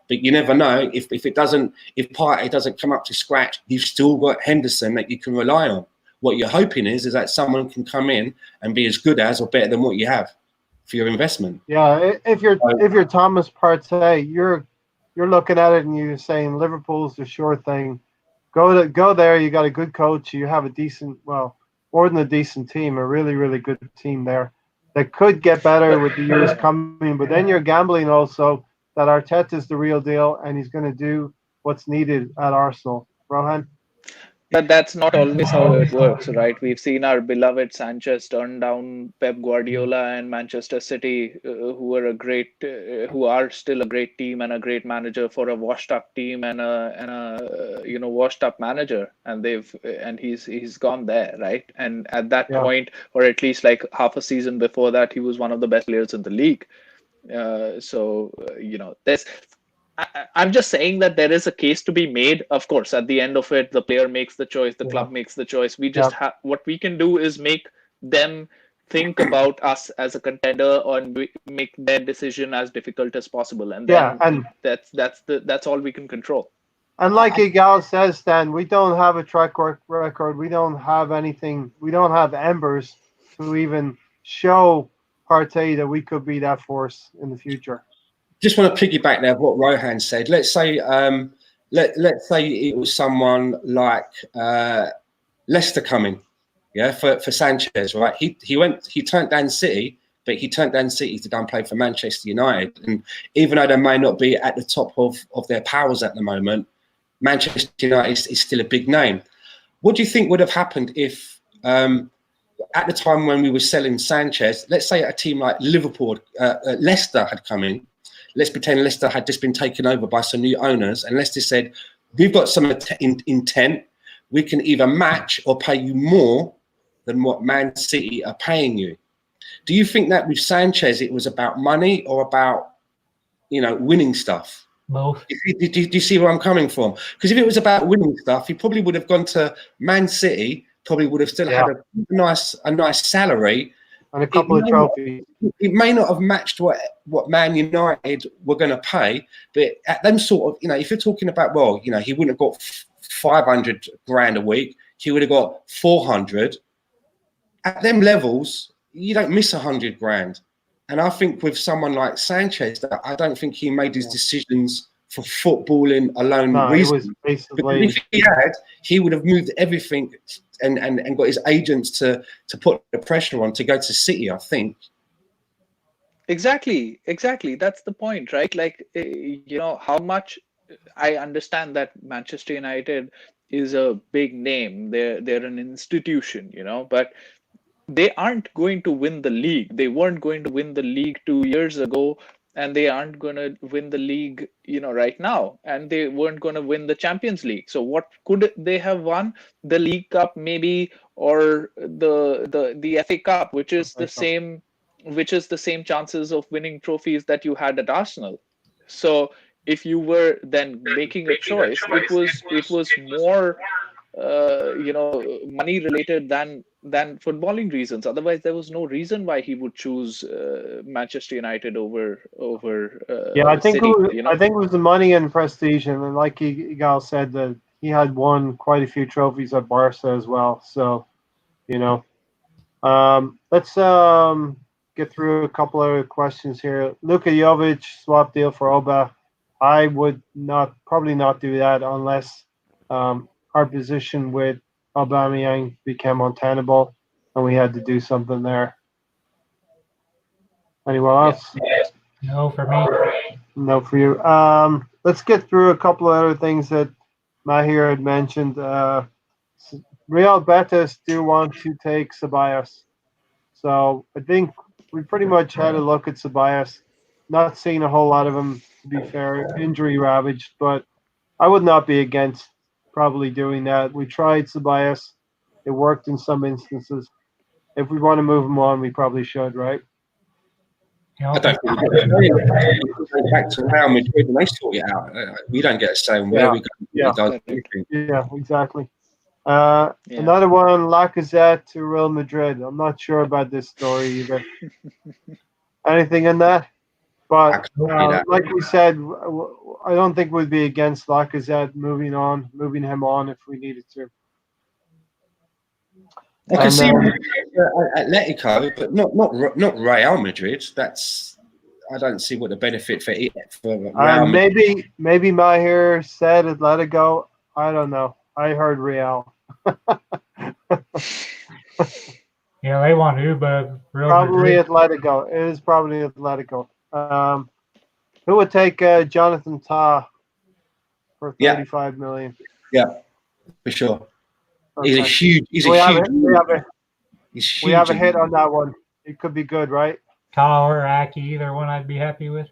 But you never know if Partey doesn't come up to scratch, you've still got Henderson that you can rely on. What you're hoping is that someone can come in and be as good as or better than what you have for your investment. Yeah. If you're Thomas Partey, you're looking at it and you're saying Liverpool's the sure thing. Go there. You got a good coach. You have a decent, well, more than a decent team, a really, really good team there that could get better with the years coming. But then you're gambling also that Arteta's the real deal and he's going to do what's needed at Arsenal. Rohan? But that's not always how it works, right? We've seen our beloved Sanchez turn down Pep Guardiola and Manchester City, who are still a great team and a great manager for a washed-up team and a washed-up manager, and he's gone there, right? And at that point, or at least like half a season before that, he was one of the best players in the league. There's. I'm just saying that there is a case to be made. Of course, at the end of it, the player makes the choice, the club makes the choice. We just have what we can do is make them think about us as a contender and make their decision as difficult as possible, and Yeah, then that's all we can control. and like Igal says, Stan, we don't have a track record. We don't have anything. We don't have embers to even show Partey that we could be that force in the future. Just want to piggyback there what Rohan said. Let's say let's say it was someone like Leicester coming, yeah, for Sanchez, right? He turned down City, but he turned down City to go and play for Manchester United. And even though they may not be at the top of their powers at the moment, Manchester United is still a big name. What do you think would have happened if, at the time when we were selling Sanchez, let's say a team like Liverpool, Leicester had come in. Let's pretend Leicester had just been taken over by some new owners, and Leicester said, we've got some intent. We can either match or pay you more than what Man City are paying you. Do you think that with Sanchez, it was about money or about, winning stuff? Both. Do you see where I'm coming from? Because if it was about winning stuff, he probably would have gone to Man City, probably would have still had a nice salary. And a couple of trophies. It may not have matched what Man United were going to pay, but at them sort of, if you're talking about, he wouldn't have got 500 grand a week. He would have got 400. At them levels, you don't miss 100 grand. And I think with someone like Sanchez, that I don't think he made his decisions for footballing alone. No, it was basically. If he had, he would have moved everything and got his agents to put the pressure on to go to City, I think. Exactly. That's the point, right? Like, how much I understand that Manchester United is a big name. They're an institution, but they aren't going to win the league. They weren't going to win the league 2 years ago, and they aren't going to win the league, right now. And they weren't going to win the Champions League. So what could they have won? The League Cup, maybe, or the FA Cup, which is the same chances of winning trophies that you had at Arsenal. So if you were then making a choice, it was more money related than footballing reasons. Otherwise, there was no reason why he would choose Manchester United over I think City, I think it was the money and prestige, and like Igal said, that he had won quite a few trophies at Barca as well. So, let's get through a couple of questions here. Luka Jovic swap deal for Oba. I would probably not do that unless our position with Aubameyang became untenable and we had to do something there. Anyone else? No, for me. No, for you. Let's get through a couple of other things that Mahir had mentioned. Real Betis do want to take Ceballos. So I think we pretty much had a look at Ceballos. Not seeing a whole lot of him, to be fair, injury ravaged, but I would not be against probably doing that. We tried Ceballos. It worked in some instances. If we want to move him on, we probably should, right? I don't think we go back to Real Madrid and they sort it out. We don't get a say on where we go. Yeah, exactly. Another one, Lacazette to Real Madrid. I'm not sure about this story either. Anything in that? But like we said, I don't think we'd be against Lacazette moving him on if we needed to. I can see Atletico, but not Real Madrid. I don't see what the benefit for Real Madrid. Maybe Mahir said Atletico. I don't know. I heard Real. Yeah, they want Uba. Probably Atletico. It is probably Atletico. Who would take Jonathan Tah for 35 million? Yeah, for sure. Okay. He's a huge. We have a hit on that one. It could be good, right? Tah or Aki, either one I'd be happy with.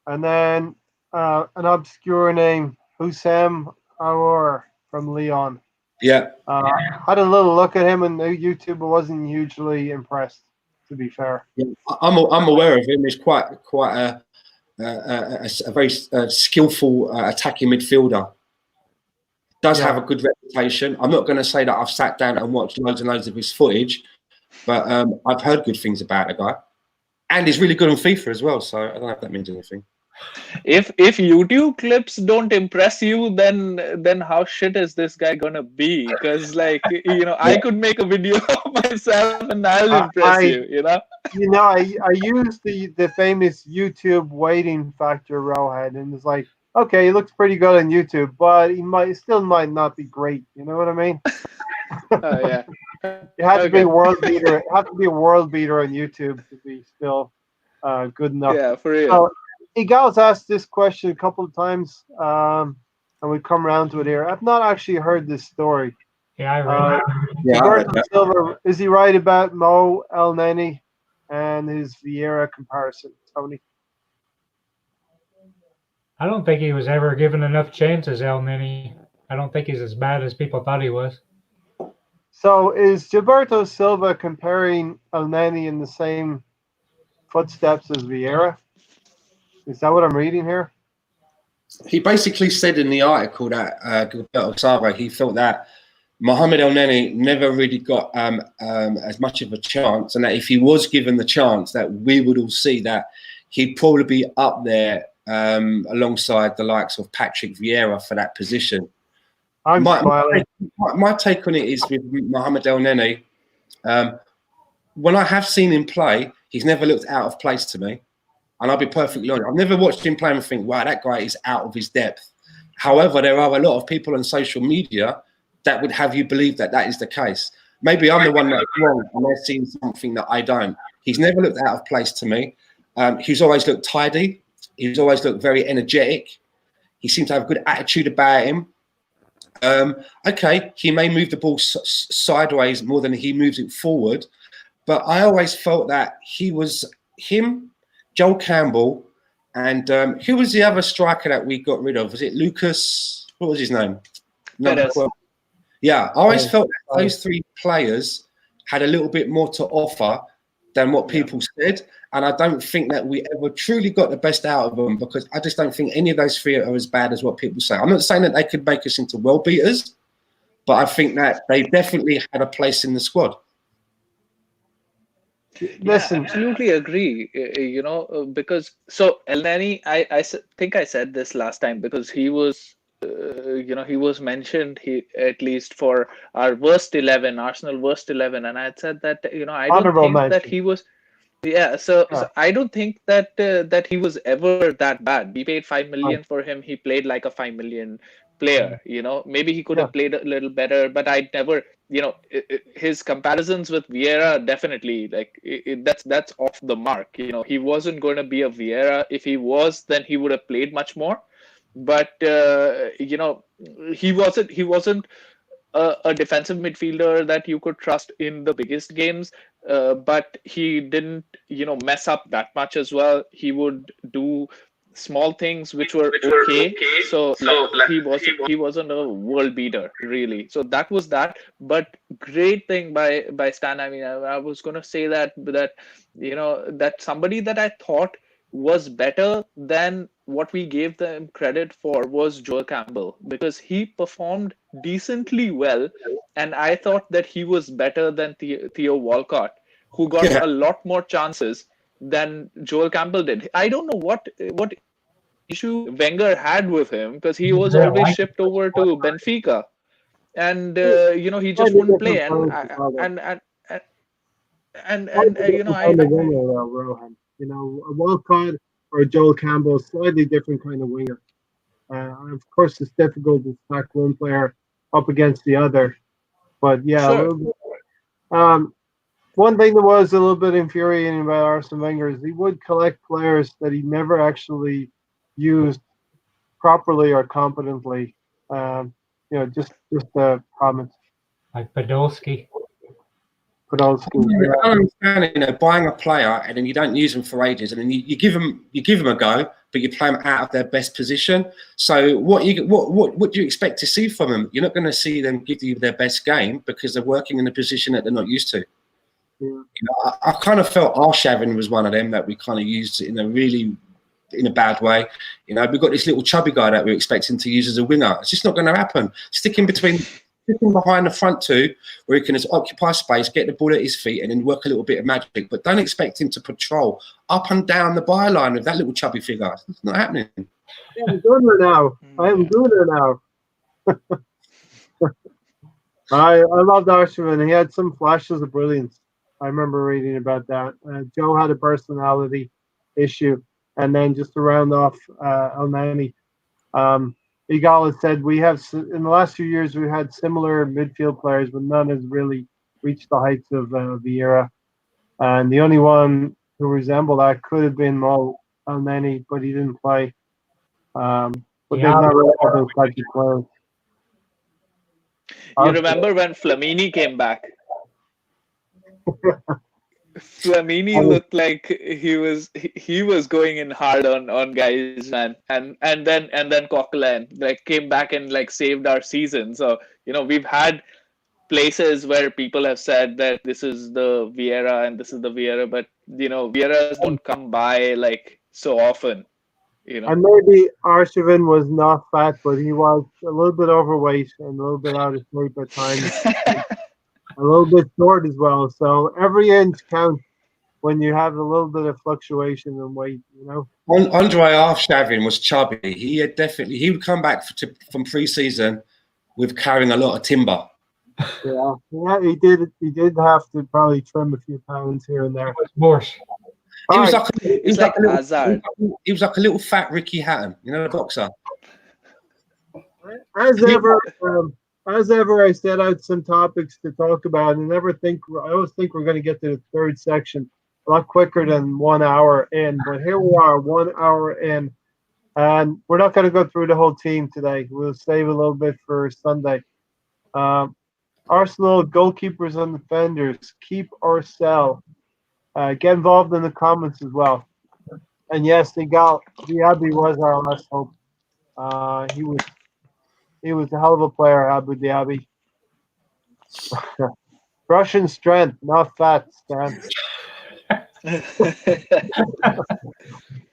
And then an obscure name, Houssem Aouar from Lyon. Yeah. Had a little look at him on YouTube, but wasn't hugely impressed, to be fair. Yeah, I'm aware of him. He's quite a very skillful attacking midfielder. Does have a good reputation. I'm not going to say that I've sat down and watched loads and loads of his footage, But I've heard good things about the guy, and he's really good on FIFA as well. So I don't know if that means anything. If YouTube clips don't impress you, then how shit is this guy gonna be? Because like I could make a video of myself and I'll impress you. I use the famous YouTube waiting factor, Rowhead, and it's like, okay, he looks pretty good on YouTube, but he still might not be great. You know what I mean? Oh yeah. You have to be a world beater. Have to be a world beater on YouTube to be still good enough. Yeah, for real. So, Igal's asked this question a couple of times, and we come around to it here. I've not actually heard this story. Yeah, I read Gilberto Silva, is he right about Mo El Neni and his Vieira comparison, Tony? I don't think he was ever given enough chances, El Nini. I don't think he's as bad as people thought he was. So is Gilberto Silva comparing El Neni in the same footsteps as Vieira? Is that what I'm reading here? He basically said in the article that Gilberto Silva, he felt that Mohamed El Neni never really got as much of a chance, and that if he was given the chance, that we would all see that he'd probably be up there alongside the likes of Patrick Vieira for that position. My take on it is with Mohamed El Neni, when I have seen him play, he's never looked out of place to me. And I'll be perfectly honest, I've never watched him play and think, wow, that guy is out of his depth. However, there are a lot of people on social media that would have you believe that that is the case. Maybe I'm the one that's wrong and they're seeing something that I don't. He's never looked out of place to me. He's always looked tidy. He's always looked very energetic. He seems to have a good attitude about him. Okay, he may move the ball sideways more than he moves it forward, but I always felt that he was him, Joel Campbell, and who was the other striker that we got rid of? Was it Lucas? What was his name? Yeah, I always felt that those three players had a little bit more to offer than what people said. And I don't think that we ever truly got the best out of them, because I just don't think any of those three are as bad as what people say. I'm not saying that they could make us into world beaters, but I think that they definitely had a place in the squad. Listen, yeah, absolutely agree. Because so El Neni, I think I said this last time, because he was, he was mentioned at least for our worst 11, Arsenal worst 11, and I had said that I don't think that he was. Yeah, so I don't think that that he was ever that bad. We paid 5 million for him. He played like a 5 million player. Maybe he could have played a little better, but I never. His comparisons with Vieira definitely that's off the mark. He wasn't going to be a Vieira. If he was, then he would have played much more. But he wasn't a defensive midfielder that you could trust in the biggest games. But he didn't, mess up that much as well. He would do small things which were okay. So he wasn't a world beater really. So that was that. But great thing by Stan. I mean, I was gonna say that that somebody that I thought was better than what we gave them credit for was Joel Campbell, because he performed decently well, and I thought that he was better than Theo Walcott, who got a lot more chances than Joel Campbell did. I don't know what issue Wenger had with him, because he was always shipped over to Benfica, and he just wouldn't play, a Walcott or Joel Campbell, slightly different kind of winger. Of course, it's difficult to stack one player up against the other, but yeah. Sure. One thing that was a little bit infuriating about Arsene Wenger is he would collect players that he never actually used properly or competently. Just comments. Like Podolski. I don't understand, buying a player and then you don't use them for ages, and then you give them a go, but you play them out of their best position. So what do you expect to see from them? You're not going to see them give you their best game because they're working in a position that they're not used to. Yeah. I kind of felt Arshavin was one of them that we kind of used in a bad way. We've got this little chubby guy that we're expecting to use as a winger. It's just not going to happen. Stick him between Stick him behind the front two, where he can just occupy space, get the ball at his feet, and then work a little bit of magic. But don't expect him to patrol up and down the byline with that little chubby figure. It's not happening. I'm doing it now. I'm doing it now. I loved Arshivin. He had some flashes of brilliance. I remember reading about that. Joe had a personality issue. And then just to round off El-Nani, Igal has said we have, in the last few years, we've had similar midfield players, but none has really reached the heights of Vieira. And the only one who resembled that could have been Mo El-Nani, but he didn't play. But there's not really had those types of players. You remember when Flamini came back? Flamini looked like he was going in hard on guys, man, and then Coquelin like came back and like saved our season. So we've had places where people have said that this is the Vieira and this is the Vieira, but Vieiras don't come by like so often. And maybe Arshivin was not fat, but he was a little bit overweight and a little bit out of shape at times. A little bit short as well. So every inch counts when you have a little bit of fluctuation in weight, Andre Arshavin was chubby. He would come back from pre-season with carrying a lot of timber. Yeah, he did. He did have to probably trim a few pounds here and there. Worse. He was like a little fat Ricky Hatton, the boxer. As ever, I set out some topics to talk about, and I always think we're going to get to the third section a lot quicker than 1 hour in. But here we are, 1 hour in, and we're not going to go through the whole team today. We'll save a little bit for Sunday. Arsenal goalkeepers and defenders, keep or sell. Get involved in the comments as well. And yes, Diaby was our last hope. He was a hell of a player, Abu Dhabi. Russian strength, not fat, Stan.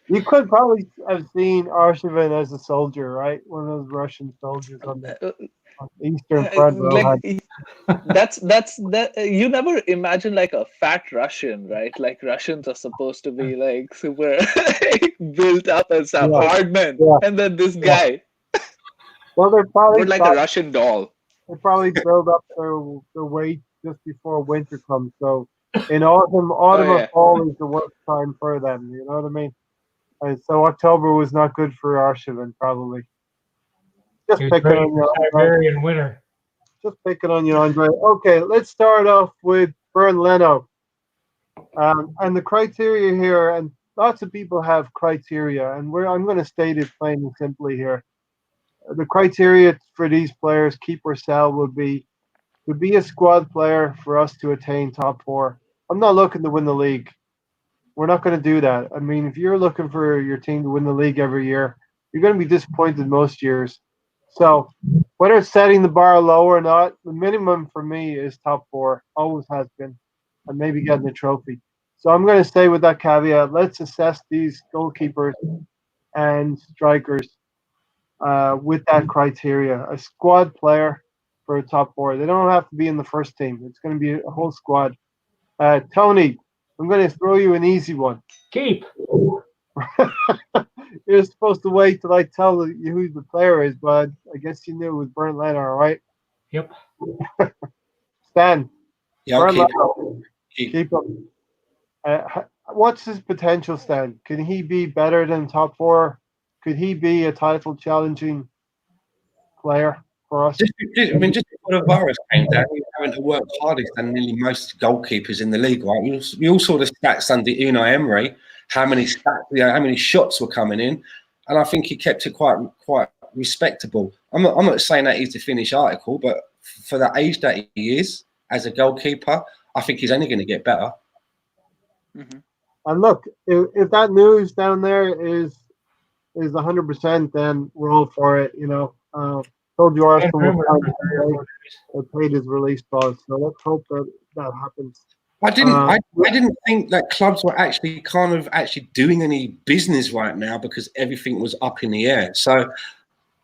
You could probably have seen Arshivin as a soldier, right? One of those Russian soldiers on the Eastern Front row. That you never imagine like a fat Russian, right? Like Russians are supposed to be like super built up and stuff, hard men, and then this guy. Well, they're probably like a Russian doll. They probably build up their weight just before winter comes. So in autumn or fall is the worst time for them. You know what I mean? And so October was not good for Arshivin, probably. Just picking on you, Siberian winter. Just picking on you, Andre. Okay, let's start off with Bernd Leno. And the criteria here, and lots of people have criteria, and I'm going to state it plain and simply here. The criteria for these players, keep or sell, would be a squad player for us to attain top four. I'm not looking to win the league. We're not going to do that. I mean, if you're looking for your team to win the league every year, you're going to be disappointed most years. So whether it's setting the bar low or not, the minimum for me is top four, always has been, and maybe getting a trophy. So I'm going to stay with that caveat. Let's assess these goalkeepers and strikers with that criteria. A squad player for a top four. They don't have to be in the first team. It's going to be a whole squad. Tony, I'm going to throw you an easy one. Keep. You're supposed to wait till I tell you who the player is, but I guess you knew it was Bernd Leno, right? Yep. Stan. Yeah, Bernd Leno. Keep him. What's his potential, Stan? Can he be better than top four? Could he be a title challenging player for us? Just before the virus came down, he was having to work hardest than nearly most goalkeepers in the league, right? We all saw the stats under Unai Emery, how many shots were coming in, and I think he kept it quite respectable. I'm not saying that he's the finished article, but for the age that he is as a goalkeeper, I think he's only going to get better. Mm-hmm. And look, if that news down there is 100%, then we're all for it. Told you Arsenal paid his release clause, so let's hope that happens. I didn't think that clubs were actually doing any business right now because everything was up in the air. So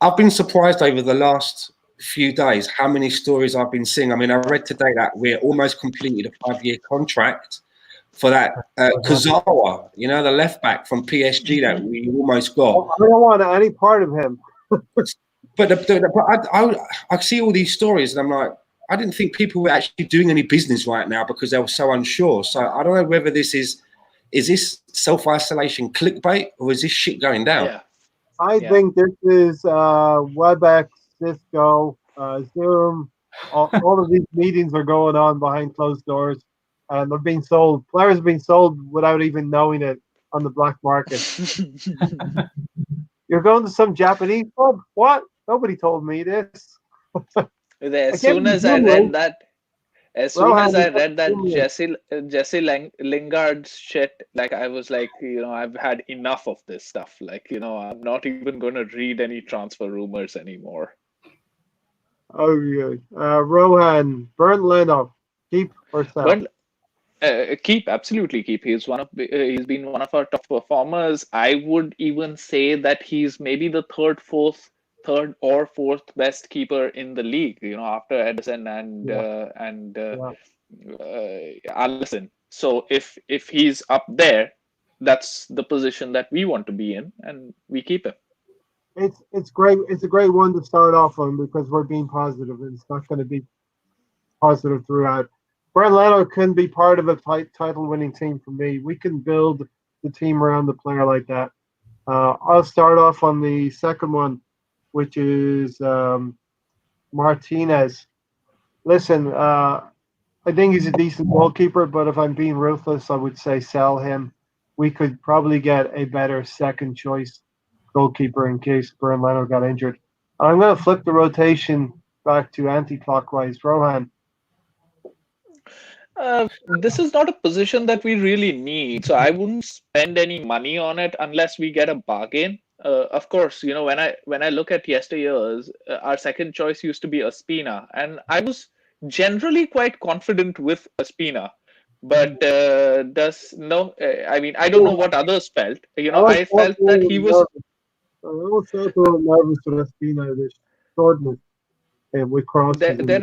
I've been surprised over the last few days how many stories I've been seeing. I mean, I read today that we're almost completed a 5-year contract for that Kazawa, the left back from PSG that we almost got. I don't want any part of him. But I see all these stories and I'm like, I didn't think people were actually doing any business right now because they were so unsure. So I don't know whether this is this self-isolation clickbait or is this shit going down? Yeah. I think this is WebEx, Cisco, Zoom. All of these meetings are going on behind closed doors, and they're being sold. Players are being sold without even knowing it on the black market. You're going to some Japanese pub? What? Nobody told me this. As soon as I read that, Jesse Lingard's shit, like I was like, I've had enough of this stuff. Like, I'm not even going to read any transfer rumors anymore. Oh yeah, Rohan, Bernd Leno, keep or sell? Keep, absolutely keep. He's been one of our top performers. I would even say that he's maybe the third or fourth best keeper in the league. After Edison and Allison. So if he's up there, that's the position that we want to be in, and we keep him. It's great. It's a great one to start off on because we're being positive, and it's not going to be positive throughout. Bernd Leno can be part of a title-winning team for me. We can build the team around the player like that. I'll start off on the second one, which is Martinez. Listen, I think he's a decent goalkeeper, but if I'm being ruthless, I would say sell him. We could probably get a better second choice goalkeeper in case Bernd Leno got injured. I'm going to flip the rotation back to anti-clockwise. Rohan. This is not a position that we really need, so I wouldn't spend any money on it unless we get a bargain. Of course, when I look at yesteryears, our second choice used to be Ospina, and I was generally quite confident with Ospina. But I mean, I don't know what others felt. I felt that he was. I was also nervous with Ospina, this shortness with crosses. There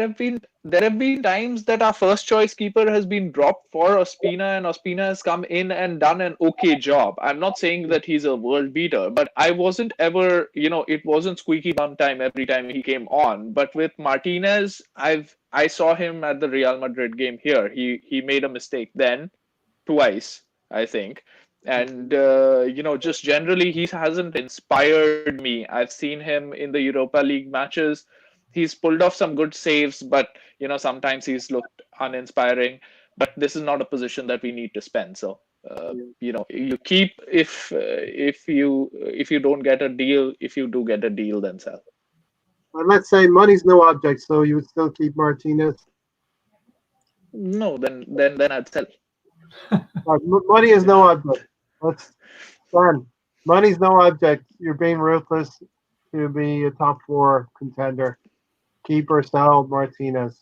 have been times that our first choice keeper has been dropped for Ospina, and Ospina has come in and done an okay job. I'm not saying that he's a world beater, but I wasn't ever, it wasn't squeaky bum time every time he came on. But with Martinez, I saw him at the Real Madrid game here. He made a mistake then, twice, I think. And just generally, he hasn't inspired me. I've seen him in the Europa League matches. He's pulled off some good saves, but sometimes he's looked uninspiring. But this is not a position that we need to spend. So you keep if you don't get a deal. If you do get a deal, then sell. And let's say money's no object, so you would still keep Martinez. No, then I'd sell. Money is no object. That's done. Money's no object. You're being ruthless to be a top 4 contender. Keep or sell Martinez.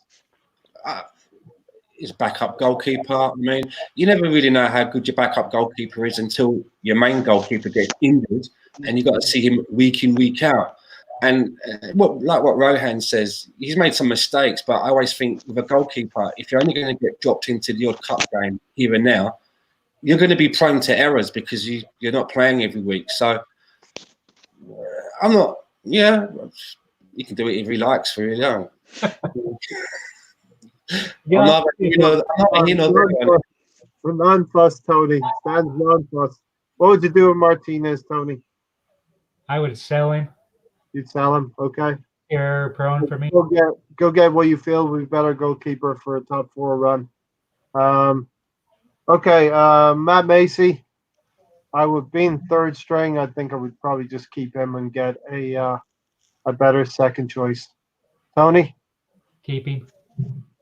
His backup goalkeeper. I mean, you never really know how good your backup goalkeeper is until your main goalkeeper gets injured, and you got to see him week in, week out. And like what Rohan says, he's made some mistakes, but I always think with a goalkeeper, if you're only going to get dropped into the odd cup game here and now, you're going to be prone to errors because you're not playing every week. So I'm not. Yeah, he can do it if he likes, for young. Yeah, non-fuss, Tony. Stands non-fuss. What would you do with Martinez, Tony? I would sell him. You'd sell him, okay? Error prone for me. Go get what you feel would be better goalkeeper for a top 4 run. Okay, Matt Macy. I would be in third string. I think I would probably just keep him and get a better second choice. Tony? Keeping.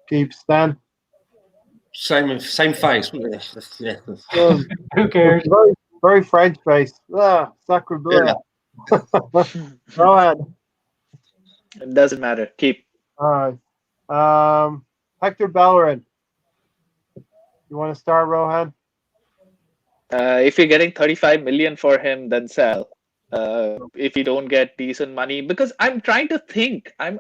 Keep Stan. Same face. Yeah. Who cares? Very, very French based. Sacre bleu. Yeah. Go ahead. It doesn't matter. Keep. All right. Hector Bellerin. You want to start, Rohan? If you're getting 35 million for him, then sell. if we don't get decent money. Because I'm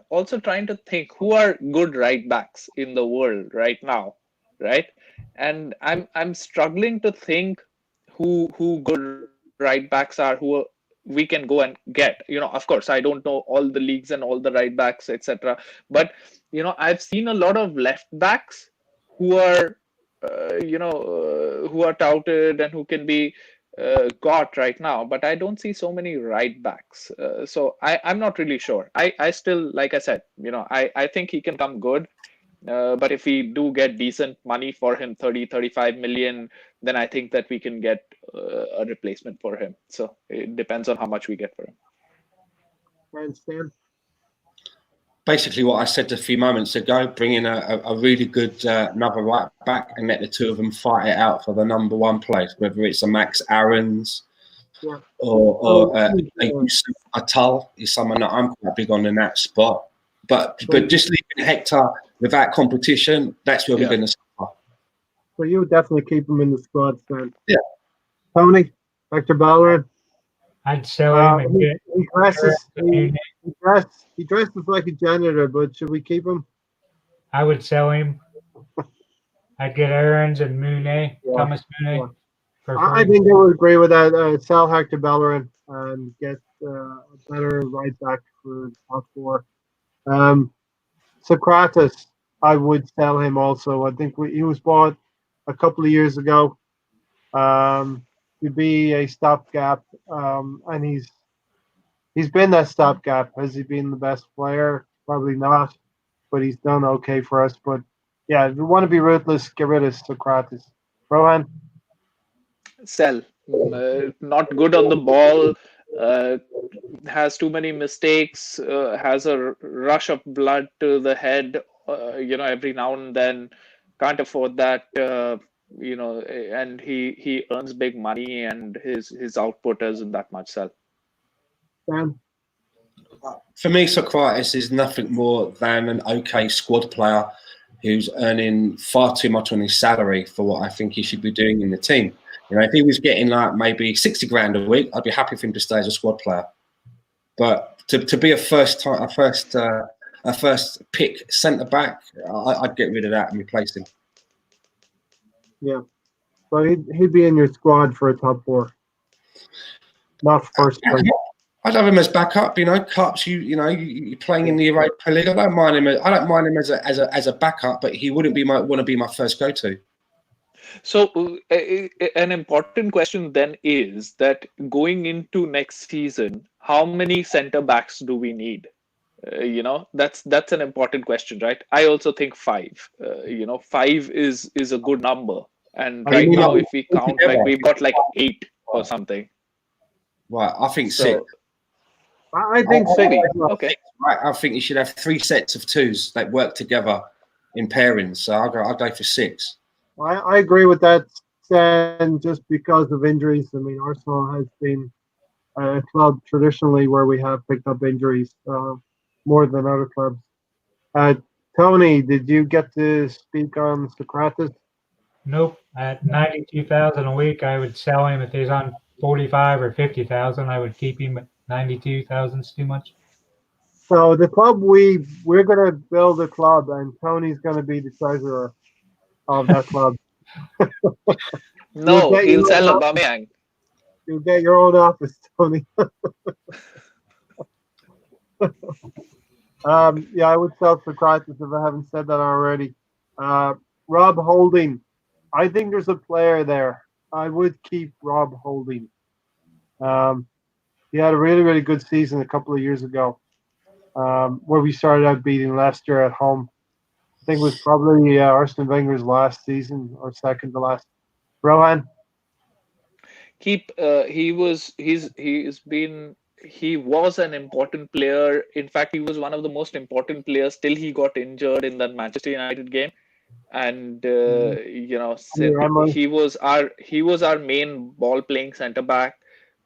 also trying to think who are good right backs in the world right now, right? And I'm struggling to think who good right backs are, who we can go and get. Of course, I don't know all the leagues and all the right backs, etc. But I've seen a lot of left backs who are who are touted and who can be got right now, but I don't see so many right backs. So I'm not really sure. I still, like I said, I think he can come good. But if we do get decent money for him, 35 million, then I think that we can get a replacement for him. So it depends on how much we get for him. I understand. Basically, what I said a few moments ago, bring in a really good another right back and let the two of them fight it out for the number one place, whether it's a Max Aarons or a Yusuf Atal is someone that I'm quite big on in that spot. But just leaving Hector without competition, that's where we're going to suffer. So you would definitely keep him in the squad, Stan. Yeah. Tony, Hector Bellerin. I'd sell him. He dresses like a janitor, but should we keep him? I would sell him. I'd get Aarons and Thomas Mooney. I think I would agree with that. Sell Hector Bellerin and get a better right back for top four. Socrates, I would sell him also. I think he was bought a couple of years ago to be a stopgap, and he's been that stopgap. Has he been the best player? Probably not, but he's done okay for us. But yeah, if you want to be ruthless, get rid of Socrates. Rohan? Sell. Not good on the ball. Has too many mistakes. Has a rush of blood to the head. Every now and then. Can't afford that. And he earns big money, and his output isn't that much. Sell. For me, Socrates is nothing more than an okay squad player who's earning far too much on his salary for what I think he should be doing in the team. If he was getting like maybe 60 grand a week, I'd be happy for him to stay as a squad player. But to be a first pick centre back, I'd get rid of that and replace him. Yeah, but he'd be in your squad for a top four, not first place. I'd have him as backup. Cups. You're playing in the Europa League. I don't mind him as a backup, but he wouldn't want to be my first go-to. So an important question then is that going into next season, how many centre backs do we need? That's an important question, right? I also think 5. 5 is a good number, and right now, if we count, we've got 8 or something. Right, I think 6. I think 6. Okay. Right, I think you should have 3 sets of 2s that work together in pairings. So I'll go for 6. I agree with that, and just because of injuries. I mean, Arsenal has been a club traditionally where we have picked up injuries more than other clubs. Tony, did you get to speak on Socrates? Nope. At 92,000 a week, I would sell him. If he's on 45 or 50,000, I would keep him. At 92,000 is too much. So the club we're gonna build a club, and Tony's gonna be the treasurer of that club. No, he'll sell Aubameyang. You'll get your own office, Tony. Yeah, I would sell Socrates if I haven't said that already. Rob Holding. I think there's a player there. I would keep Rob Holding. He had a really, really good season a couple of years ago, where we started out beating Leicester at home. I think it was probably Arsene Wenger's last season or second to last. Rohan? He was an important player. In fact, he was one of the most important players till he got injured in that Manchester United game. And he was our main ball playing centre back.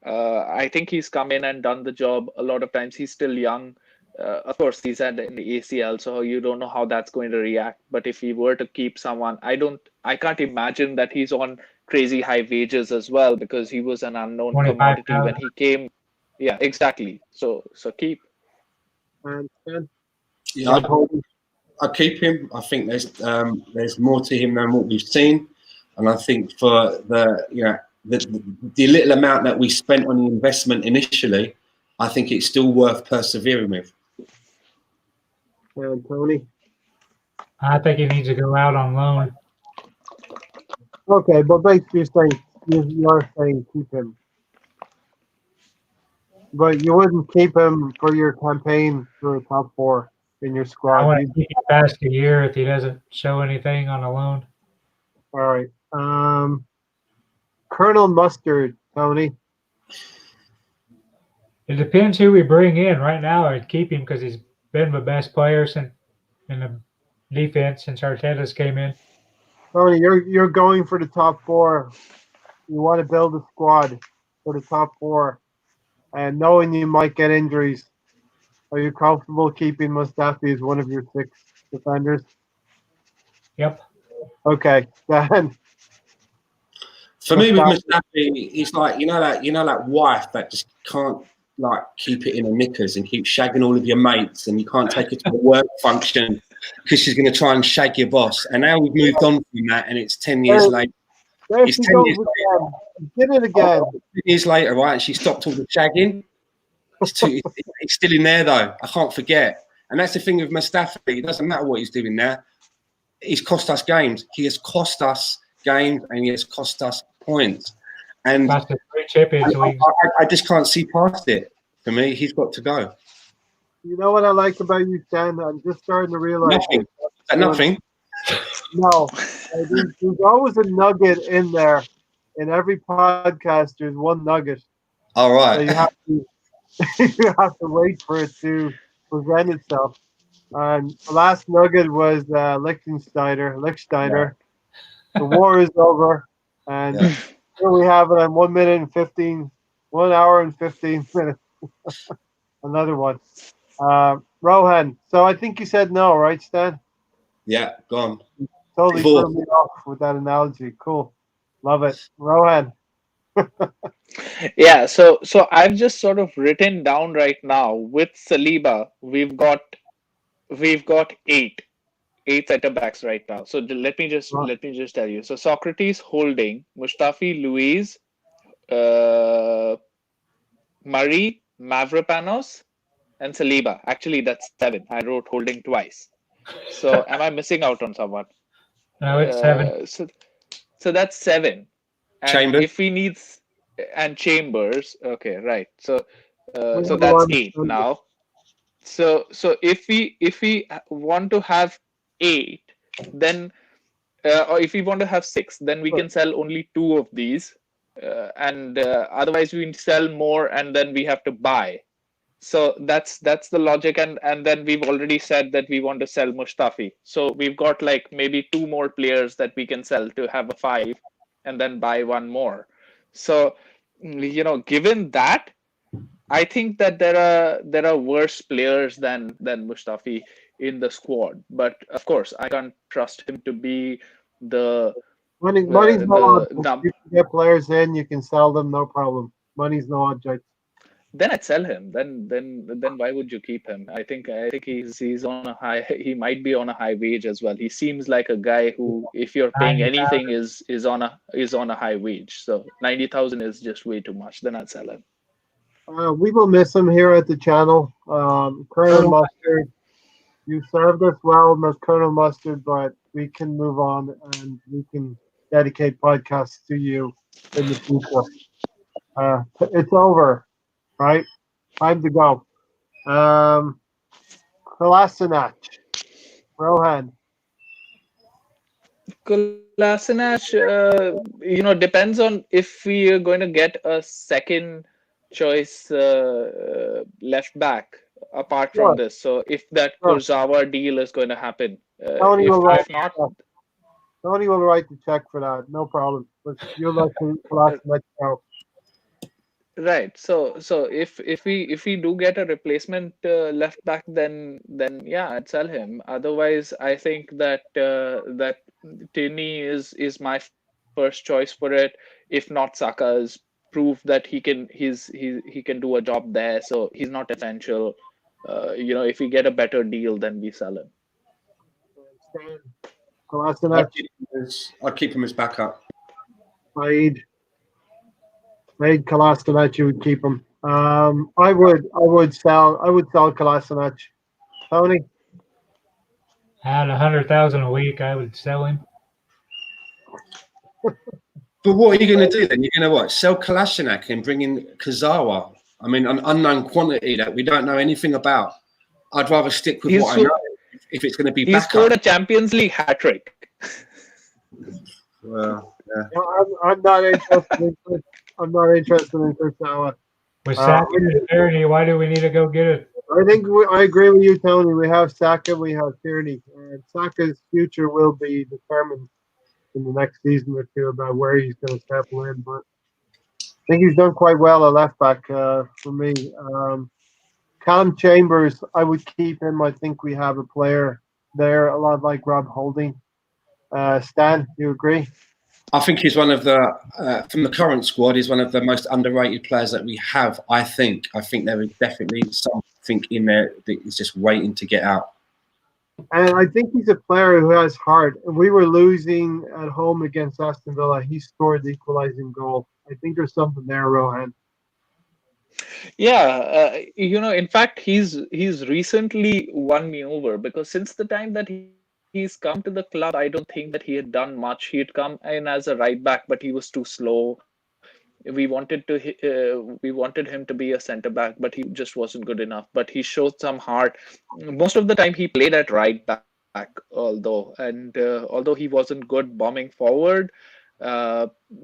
I think he's come in and done the job a lot of times. He's still young. Of course, he's had an ACL, so you don't know how that's going to react. But if he were to keep someone, I can't imagine that he's on crazy high wages as well, because he was an unknown commodity when he came. Yeah, exactly. So keep. And Yeah, I keep him. I think there's more to him than what we've seen, and I think for the little amount that we spent on the investment initially, I think it's still worth persevering with. and Tony. I think he needs to go out on loan. Okay, but basically you're saying keep him, but you wouldn't keep him for your campaign for a top four in your I squad. want You, to keep him past a year if he doesn't show anything on a loan. all right. Colonel Mustard, Tony. It depends who we bring in. Right now, I'd keep him because he's been the best player in the defense since Arteta's came in. Tony, you're going for the top four. You want to build a squad for the top four, and knowing you might get injuries, are you comfortable keeping Mustafi as one of your six defenders? Yep. Okay, then For me, with Mustafi. Mustafi, he's like that wife that just can't like keep it in her knickers and keep shagging all of your mates, and you can't take her to a work function because she's going to try and shag your boss. And now we've moved on from that, and it's 10 years later. There It's she 10 goes years later. again. Did it again. 10 years later, right? And she stopped all the shagging. It's still in there though. I can't forget. And that's the thing with Mustafi. It doesn't matter what he's doing now. He's cost us games. He has cost us games, and he has cost us points. And Cost us 3 Champions Leagues. I just can't see past it. For me, he's got to go. You know what I like about you, Stan? I'm just starting to realize. Nothing. No, there's always a nugget in there. In every podcast, there's one nugget. All So right. you have to you have to wait for it to present itself. And the last nugget was Lichtsteiner. The war is over, and Yeah. here we have it on 1 minute and 1 hour and 15 minutes. Another one. Rohan. So I think you said no, right, Stan? Yeah, gone. Totally Divorce. threw me off with that analogy. Cool. Love it. Rohan. Yeah, so I've just sort of written down right now with Saliba, we've got eight center backs right now. So let me just tell you. So Socrates, Holding, Mustafi, Luiz, uh, Murray, Mavropanos, and Saliba. Actually, that's seven. I wrote Holding twice. So am I missing out on someone? No, it's 7. So that's seven. And Chambers. if we need and Chambers, okay, right. So We so have that's one. eight now. So if we want to have eight, then or if we want to have six, then we can sell only two of these, and otherwise we sell more, and then we have to buy. So that's the logic, and then we've already said that we want to sell Mustafi. So we've got like maybe two more players that we can sell to have a five, and then buy one more. So given that, I think that there are worse players than Mustafi in the squad. But of course, I can't trust him to be the Money's no the object. num. You can get players in, you can sell them, no problem. Money's no object. Then I'd sell him. Then why would you keep him? I think he's on a high. He might be on a high wage as well. He seems like a guy who, if you're paying 90,000. anything, is on a high wage. So 90,000 is just way too much. Then I'd sell him. We will miss him here at the channel. Colonel Mustard, you served us well, Colonel Mustard, but we can move on and we can dedicate podcasts to you in the future. It's over, right? Time to go. Kolasinac, Rohan. Kolasinac, depends on if we are going to get a second choice left back apart from Sure, this. So if that sure. Kurzawa deal is going to happen, Tony will write. if not, Tony will write the check for that. No problem. But you'll let Kolasinac go. right. So if we do get a replacement left back, then yeah, I'd sell him. Otherwise, I think that Tierney is my first choice for it. If not, Saka is proved that he can do a job there. So he's not essential. If we get a better deal, then we sell him. Kolasinac, I'd keep him as backup. Said Kolasinac, you would keep him. I would sell Kolasinac. Tony, At 100,000 a week, I would sell him. But what are you going to do then? You're going to what? Sell Kolasinac and bring in Kazawa? I mean, an unknown quantity that we don't know anything about. I'd rather stick with what I know if it's going to be He backup. scored a Champions League hat trick. Well, yeah. no, I'm not interested. I'm not interested in Kurzawa. With Saka and Tierney, why do we need to go get it? I think I agree with you, Tony. We have Saka, we have Tierney, and Saka's future will be determined in the next season or two about where he's going to settle in. But I think he's done quite well at left back for me. Callum Chambers, I would keep him. I think we have a player there, a lot like Rob Holding. Stan, you agree? I think he's one of the, from the current squad, he's one of the most underrated players that we have, I think. I think there is definitely something in there that is just waiting to get out. And I think he's a player who has heart. We were losing at home against Aston Villa. He scored the equalizing goal. I think there's something there, Rohan. Yeah, in fact, he's recently won me over, because since the time that he's come to the club, I don't think that he had done much. He had come in as a right back, but he was too slow. We wanted him to be a centre back, but he just wasn't good enough. But he showed some heart. Most of the time, he played at right back, although he wasn't good bombing forward.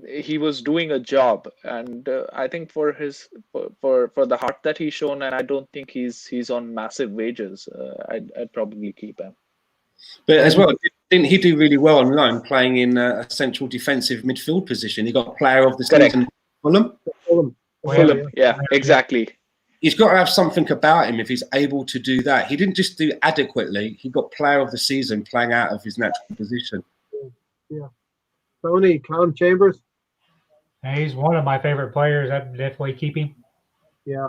He was doing a job, and I think for the heart that he's shown, and I don't think he's on massive wages. I'd probably keep him. But as well, didn't he do really well on loan, playing in a central defensive midfield position? He got player of the season. Fulham, yeah, exactly. He's got to have something about him if he's able to do that. He didn't just do adequately. He got player of the season playing out of his natural position. Yeah. Tony, Callum Chambers? He's one of my favorite players. I'd definitely keep him. Yeah.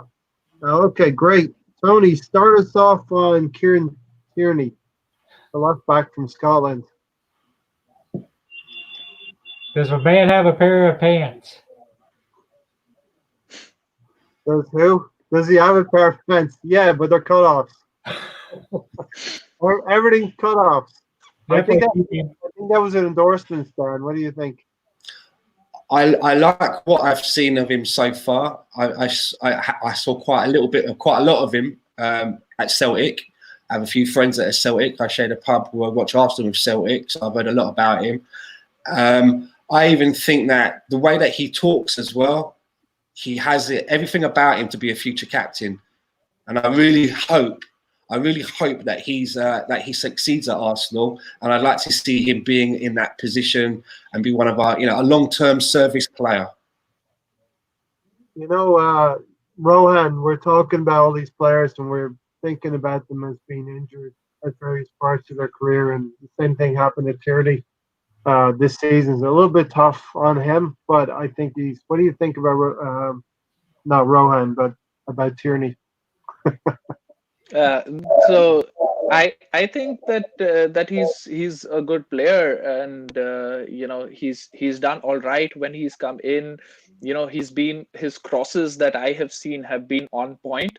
Okay, great. Tony, start us off on Kieran Tierney, the left back from Scotland. Does a man have a pair of pants? Does who? Does he have a pair of pants? Yeah, but they're cut-offs. Or everything's cut-offs. I think that was an endorsement, Stan. What do you think? I like what I've seen of him so far. I saw quite a lot of him at Celtic. I have a few friends at Celtic. I shared a pub where I watch Arsenal with Celtic, so I've heard a lot about him. I even think that the way that he talks as well, he has everything about him to be a future captain, and I really hope that he succeeds at Arsenal, and I'd like to see him being in that position and be one of our, a long-term service player. Rohan, we're talking about all these players, and we're thinking about them as being injured at various parts of their career, and the same thing happened to Tierney. This season's a little bit tough on him, but I think what do you think about not Rohan, but about Tierney? So I think that he's a good player, and he's done all right when he's come in. His crosses that I have seen have been on point.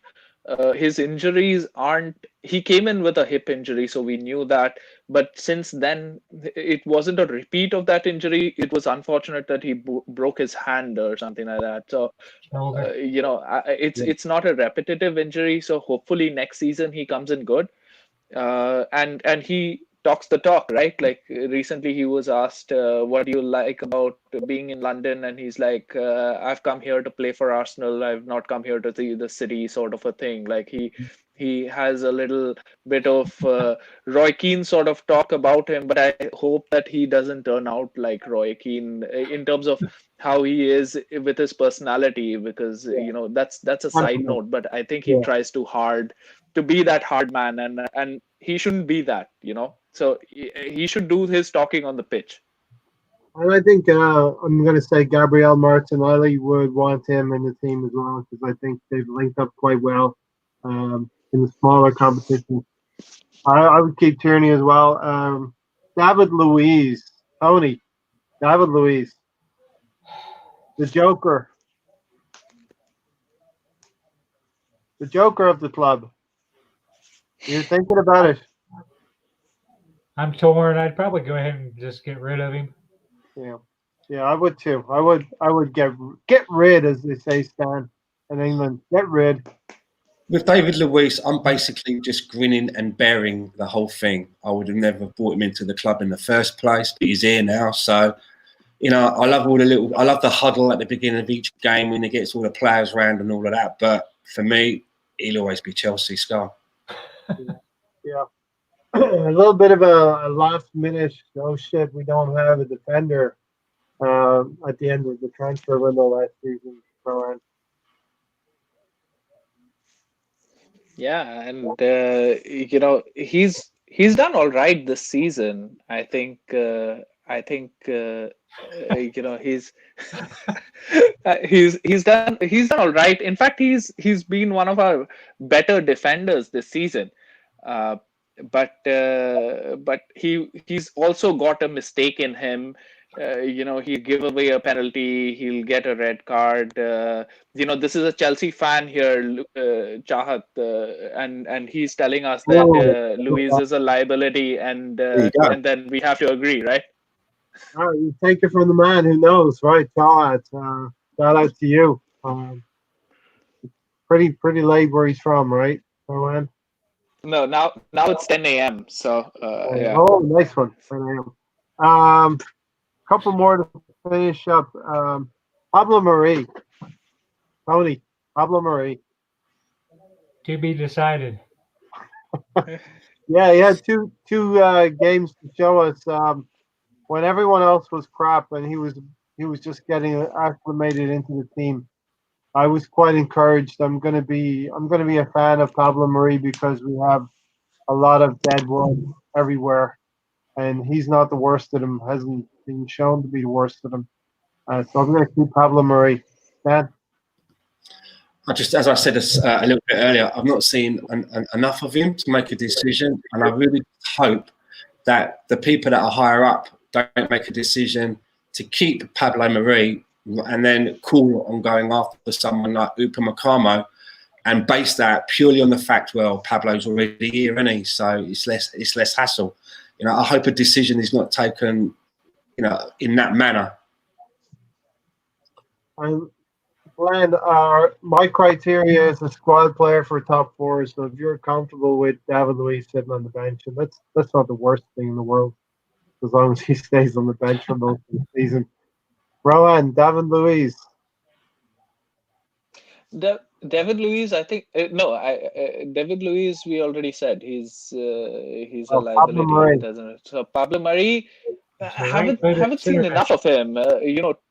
His injuries aren't. He came in with a hip injury, so we knew that. But since then, it wasn't a repeat of that injury. It was unfortunate that he broke his hand or something like that. So, it's not a repetitive injury. So hopefully next season he comes in good, and he talks the talk, right? Like recently he was asked, what do you like about being in London? And he's like, I've come here to play for Arsenal. I've not come here to see the city, sort of a thing. Like he has a little bit of Roy Keane sort of talk about him, but I hope that he doesn't turn out like Roy Keane in terms of how he is with his personality, because that's a side note, but I think he tries too hard to be that hard man, and he shouldn't be that, so he should do his talking on the pitch. And I think I'm going to say Gabriel Martinelli would want him in the team as well because I think they've linked up quite well in the smaller competitions. I would keep Tierney as well. David Luiz, Tony, David Luiz, the Joker of the club. You're thinking about it. I'm torn. I'd probably go ahead and just get rid of him. Yeah, yeah, I would too. I would get rid, as they say, Stan, in England. Get rid. With David Luiz, I'm basically just grinning and bearing the whole thing. I would have never brought him into the club in the first place, but he's here now. So, I love I love the huddle at the beginning of each game when he gets all the players around and all of that. But for me, he'll always be Chelsea star. Yeah. A little bit of a last minute, oh shit, we don't have a defender at the end of the transfer window last season. Yeah, and he's done all right this season. I think he's he's done all right. In fact, he's been one of our better defenders this season. Uh, but he's also got a mistake in him. He'll give away a penalty. He'll get a red card. This is a Chelsea fan here, Chahat, and he's telling us that Luis is a liability, and then we have to agree, right? You take it from the man who knows, right? Shout out to you. Pretty late where he's from, right, Rowan? No, now it's 10 a.m. So yeah. Oh, nice one. 10 a.m. Couple more to finish up. Pablo Mari. Tony, Pablo Mari. To be decided. Yeah, he had two games to show us when everyone else was crap and he was just getting acclimated into the team. I was quite encouraged. I'm gonna be a fan of Pablo Mari because we have a lot of dead wood everywhere, and he's not the worst of them. Hasn't been shown to be the worst of them. So I'm gonna keep Pablo Mari. Dan? As I said a little bit earlier, I've not seen enough of him to make a decision, and I really hope that the people that are higher up don't make a decision to keep Pablo Mari and then call on going after someone like Upamecano and base that purely on the fact, well, Pablo's already here, isn't he? So it's less hassle. I hope a decision is not taken, in that manner. Glenn, my criteria is a squad player for top four. So if you're comfortable with David Luiz sitting on the bench, and that's not the worst thing in the world, as long as he stays on the bench for most of the season. Rowan, David Luiz. David Luiz, I think David Luiz. We already said he's a liability. It doesn't. So Pablo Mari, haven't seen enough of him.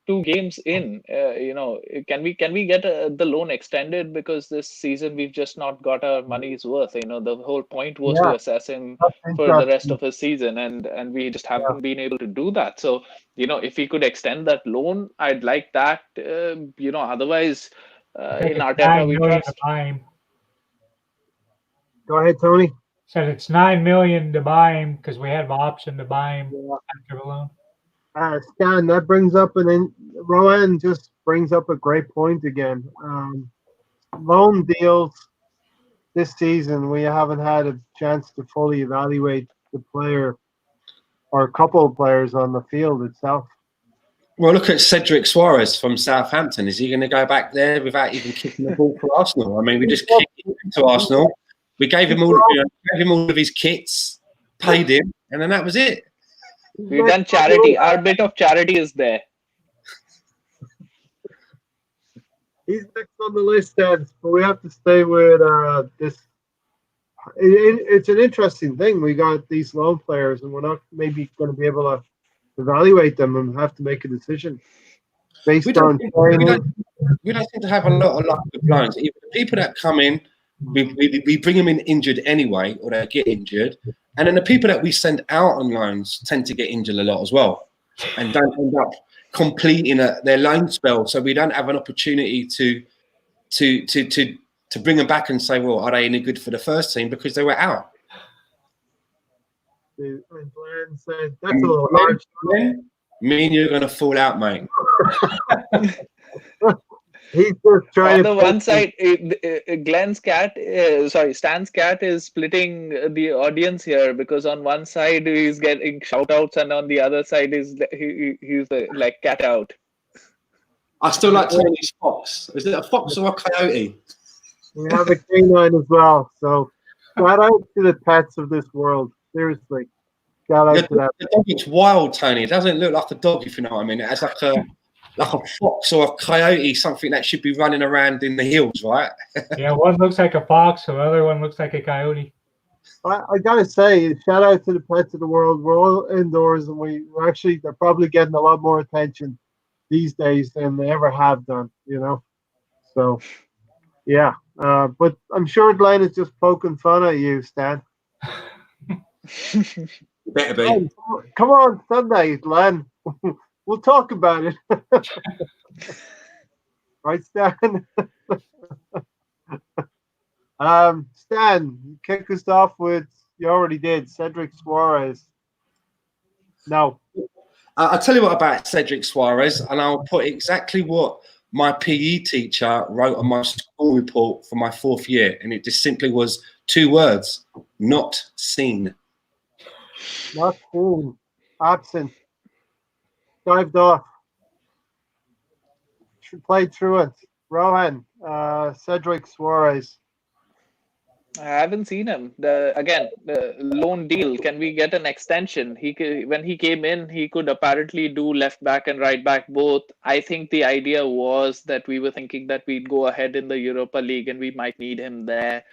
2 games in. Can we get the loan extended because this season we've just not got our money's worth. The whole point was to assess him for the rest of his season, and we just haven't been able to do that. So if we could extend that loan, I'd like that. Otherwise. In Arteta, we trust. Go ahead, Tony. Said it's $9 million to buy him because we have the option to buy him after the loan. Stan, that brings up Rowan just brings up a great point again. Loan deals this season, we haven't had a chance to fully evaluate the player or a couple of players on the field itself. Well, look at Cedric Suarez from Southampton. Is he going to go back there without even kicking the ball for Arsenal? I mean, we just kicked him to Arsenal. We gave him all of his kits, paid him, and then that was it. We've done charity. Our bit of charity is there. He's next on the list, Ed, but we have to stay with this. It's an interesting thing. We got these loan players, and we're not maybe going to be able to evaluate them and have to make a decision based on. We don't seem to have a lot of loans. Even the people that come in, we bring them in injured anyway, or they get injured, and then the people that we send out on loans tend to get injured a lot as well. and don't end up completing their loan spell. So we don't have an opportunity to bring them back and say, well, are they any good for the first team because they were out? And Glenn said, that's a little harsh. Me and you are going to fall out, mate. He's just trying On to. the one side, Stan's cat is splitting the audience here because on one side he's getting shout outs and on the other side he's like cat out. I still like Tony's fox. Is it a fox or a coyote? We have a canine as well. So shout out to the pets of this world. Seriously. Shout out to that. The dog looks wild, Tony. It doesn't look like a dog, if you know what I mean. It has like a fox or a coyote, something that should be running around in the hills, right? Yeah, one looks like a fox, the other one looks like a coyote. I gotta say, shout out to the pets of the world. We're all indoors, and they're probably getting a lot more attention these days than they ever have done. You know, so yeah. But I'm sure Glenn is just poking fun at you, Stan. Better be. Come on, Sunday, Glenn. We'll talk about it. Right, Stan? Stan, kick us off with, you already did, Cedric Suarez. No. I'll tell you what about Cedric Suarez, and I'll put exactly what my PE teacher wrote on my school report for my 4th year, and it just simply was 2 words: not seen. Not seen. Absent. Dived off. Played through it. Rohan, Cedric Suarez. I haven't seen him. The loan deal. Can we get an extension? When he came in, he could apparently do left back and right back both. I think the idea was that we were thinking that we'd go ahead in the Europa League and we might need him there.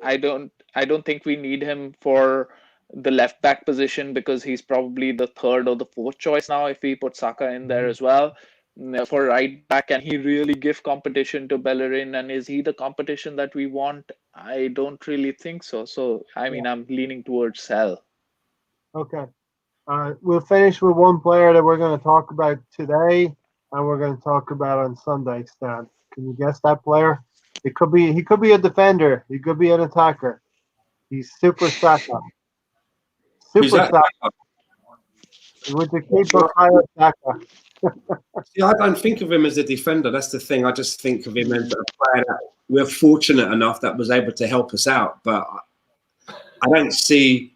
I don't think we need him for the left back position because he's probably the 3rd or the 4th choice now if we put Saka in there as well. For right back, can he really give competition to Bellerin, and is he the competition that we want? I don't really think so. So I mean, I'm leaning towards sell. Okay. We'll finish with one player that we're going to talk about today, and we're going to talk about on Sunday, Stan. Can you guess that player? He could be a defender. He could be an attacker. He's Super Saka. Super Saka. With the keeper, Saka. See, I don't think of him as a defender. That's the thing. I just think of him as a player that we're fortunate enough that was able to help us out. But I don't see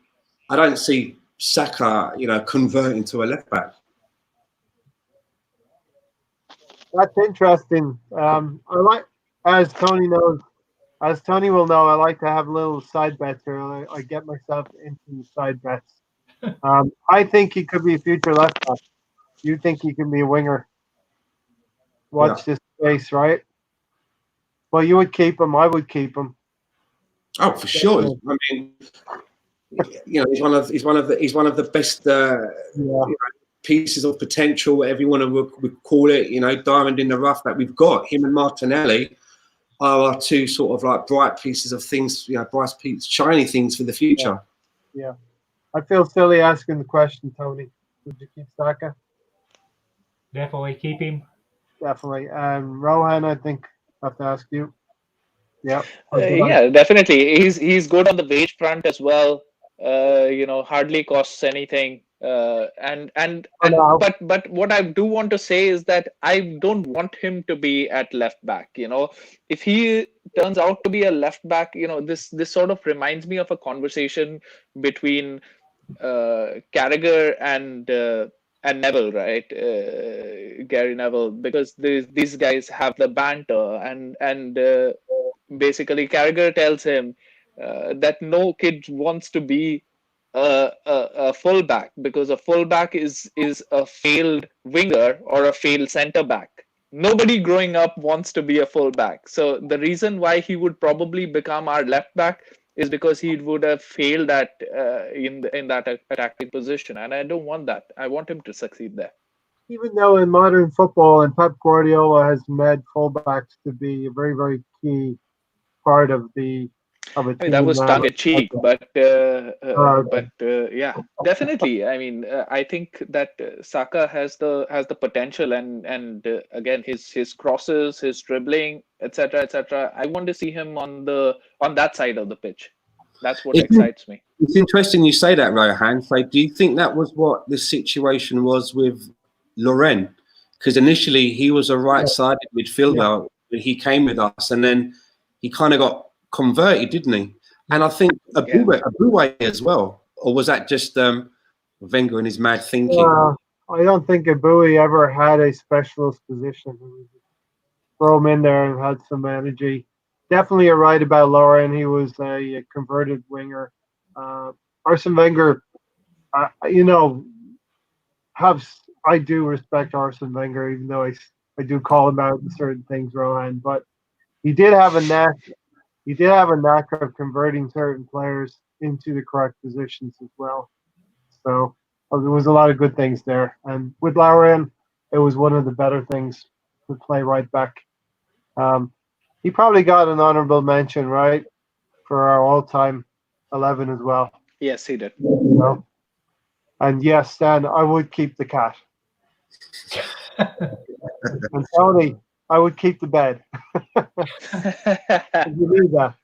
Saka, converting to a left back. That's interesting. I like, as Tony will know, I like to have little side bets here. I get myself into side bets. I think he could be a future left back. You think he can be a winger? Watch this space, right? Well, you would keep him. I would keep him. Oh, for sure. I mean, he's one of the best pieces of potential, whatever you want to call it. Diamond in the rough that we've got. Him and Martinelli are our 2 sort of like bright pieces of things. Shiny things for the future. Yeah. I feel silly asking the question, Tony. Would you keep Saka? Definitely keep him. Definitely. Rohan, I think I have to ask you. Yeah. Yeah, definitely. He's good on the wage front as well. Hardly costs anything. But what I do want to say is that I don't want him to be at left back. If he turns out to be a left back, this sort of reminds me of a conversation between Carragher and Neville, right? Gary Neville, because these guys have the banter, and basically Carragher tells him that no kid wants to be a fullback because a fullback is a failed winger or a failed centre back. Nobody growing up wants to be a fullback. So the reason why he would probably become our left back is because he would have failed at in that attacking position, and I don't want that. I want him to succeed there. Even though in modern football, and Pep Guardiola has made fullbacks to be a very, very key part of the of a I mean, that team. was tongue in cheek, Okay. yeah, definitely. I mean, I think that Saka has the potential, and again, his crosses, his dribbling, etc. I want to see him on that side of the pitch. That's what It's, excites me. it's interesting you say that, Rohan. So, do you think that was what the situation was with Loren? Because initially he was a right-sided midfielder. He came with us, and then he kind of got converted, didn't he? And I think Yeah. Abuwe as well. Or was that just Wenger and his mad thinking? I don't think Abui ever had a specialist position. Throw him in there and had some energy. Definitely, you're right about Lauren. He was a converted winger. Arsene Wenger, you know, have I do respect Arsene Wenger, even though I do call him out in certain things, Rohan. But he did have a knack. He did have a knack of converting certain players into the correct positions as well. So there was a lot of good things there. And with Lauren, it was one of the better things to play right back. Um, he probably got an honorable mention, right, for our all-time 11 as well. Yes, he did. You know? And yes, Stan, I would keep the cat. And Tony, I would keep the bed. You need that.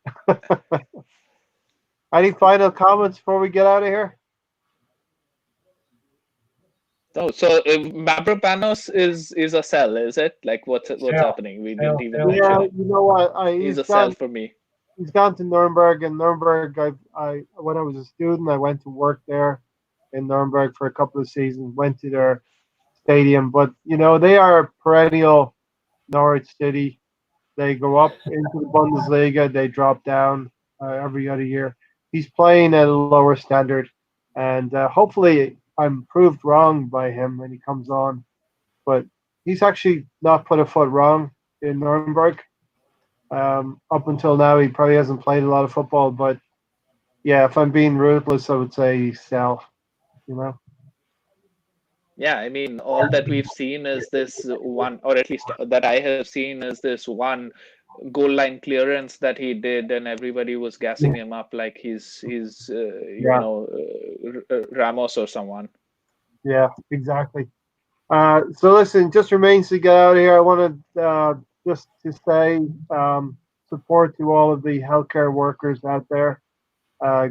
Any final comments before we get out of here? Oh, so Mavropanos is a sell, is it? Like what's happening? We didn't even Yeah, mention it. you know what? He's a sell for me. He's gone to Nuremberg, and Nuremberg. I when I was a student, I went to work there in Nuremberg for a couple of seasons. Went to their stadium, but they are a perennial Norwich City. They go up into the Bundesliga, they drop down every other year. He's playing at a lower standard, and hopefully I'm proved wrong by him when he comes on. But he's actually not put a foot wrong in Nuremberg. Up until now, he probably hasn't played a lot of football, but yeah, if I'm being ruthless, I would say sell. You know. Yeah, I mean, all that we've seen is this one, or at least that I have seen is this one goal line clearance that he did, and everybody was gassing him up like he's Yeah. Ramos or someone. Yeah, exactly. So listen, just remains to get out of here. I want to just to say support to all of the healthcare workers out there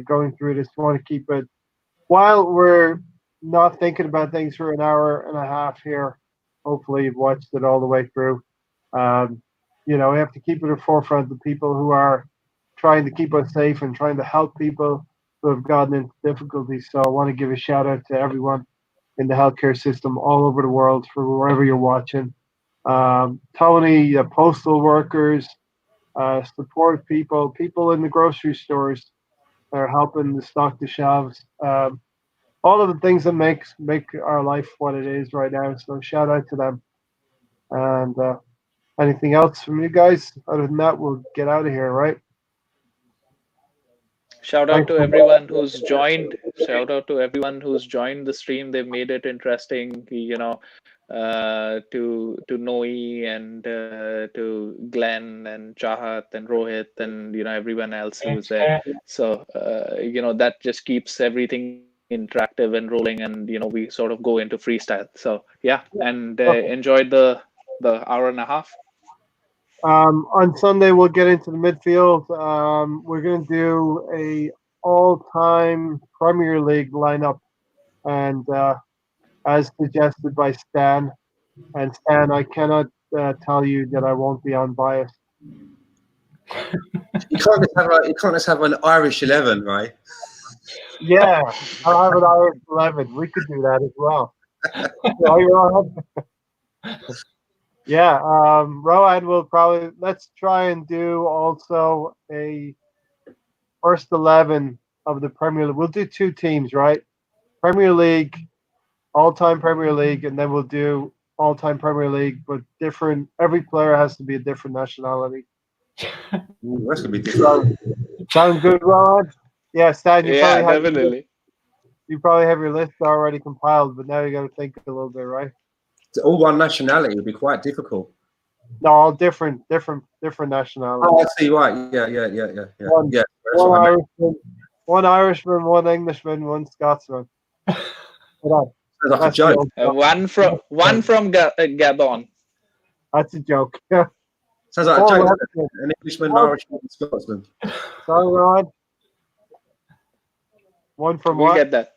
going through this. I want to keep it while we're not thinking about things for an hour and a half here. Hopefully, you've watched it all the way through. We have to keep it at the forefront of people who are trying to keep us safe and trying to help people who have gotten into difficulties. So I want to give a shout out to everyone in the healthcare system all over the world for wherever you're watching. Tony, postal workers, support people in the grocery stores that are helping to stock the shelves. All of the things that make our life what it is right now. So shout out to them. And anything else from you guys? Other than that, we'll get out of here, right? Shout out to everyone who's joined. Shout out to everyone who's joined the stream. They've made it interesting, to Noe and to Glenn and Chahat and Rohit and everyone else who's there. So that just keeps everything interactive and rolling, and we sort of go into freestyle. So yeah, and enjoyed the hour and a half. On Sunday, we'll get into the midfield. We're going to do a all-time Premier League lineup, and as suggested by Stan. And Stan, I cannot tell you that I won't be unbiased. You can't just have an Irish 11, right? Yeah, I'll have an Irish 11. We could do that as well. Yeah, Rohan will probably, let's try and do also a first 11 of the Premier League. We'll do two teams, right? Premier League, all-time Premier League, and then we'll do all-time Premier League, but different. Every player has to be a different nationality. Ooh, that's gonna be different. Sound good, Rohan? Yeah, Stan, you probably have your list already compiled, but now you got to think a little bit, right? All one nationality would be quite difficult. No, all different nationalities. Oh, I see. Right. Yeah. one Irishman, one Englishman, one Scotsman. Hold on. Sounds like a That's joke. the- one from Gabon. That's a joke. Yeah. Sounds like a Paul joke. Webster. An Englishman, an Irishman, and a Scotsman. Sorry, Ron. One from We'll what? get that.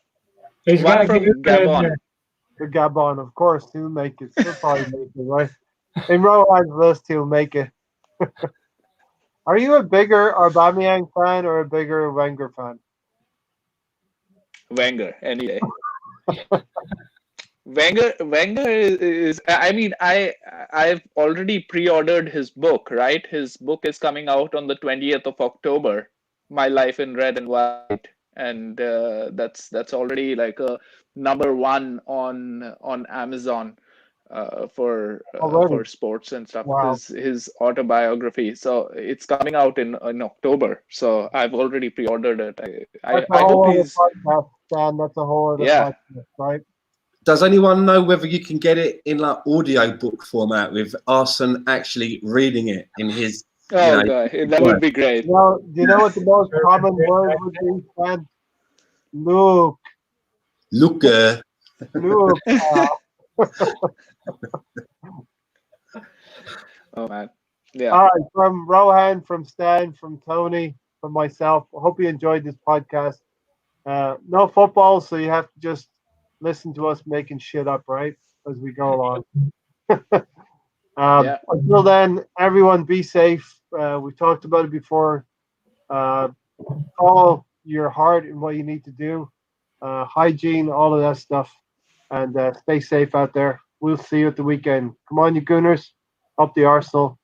He's One got to from get it in Gabon. there. The Gabon, of course. He'll make it. He'll probably make it, right? In Rowan's list, he'll make it. Are you a bigger Aubameyang fan or a bigger Wenger fan? Wenger any day. Wenger is. I mean, I've already pre-ordered his book. Right, his book is coming out on the 20th of October. My Life in Red and White, and that's already like a #1 on Amazon for Already? sports and stuff. Wow. His autobiography. So it's coming out in October. So I've already pre-ordered it. That's a I whole hope other he's. podcast, Dan. That's a whole other Yeah. podcast, right? Does anyone know whether you can get it in like audio book format with Arsene actually reading it in his? Oh god, that would be great. Do you know what the most common word would be, Dan? Luke. Look, Luke. Oh man, yeah. All right, from Rohan, from Stan, from Tony, from myself. I hope you enjoyed this podcast. No football, so you have to just listen to us making shit up, right, as we go along. Yeah. Until then, everyone be safe. We talked about it before. Follow your heart and what you need to do. Hygiene, all of that stuff. And stay safe out there. We'll see you at the weekend. Come on, you Gooners. Up the Arsenal.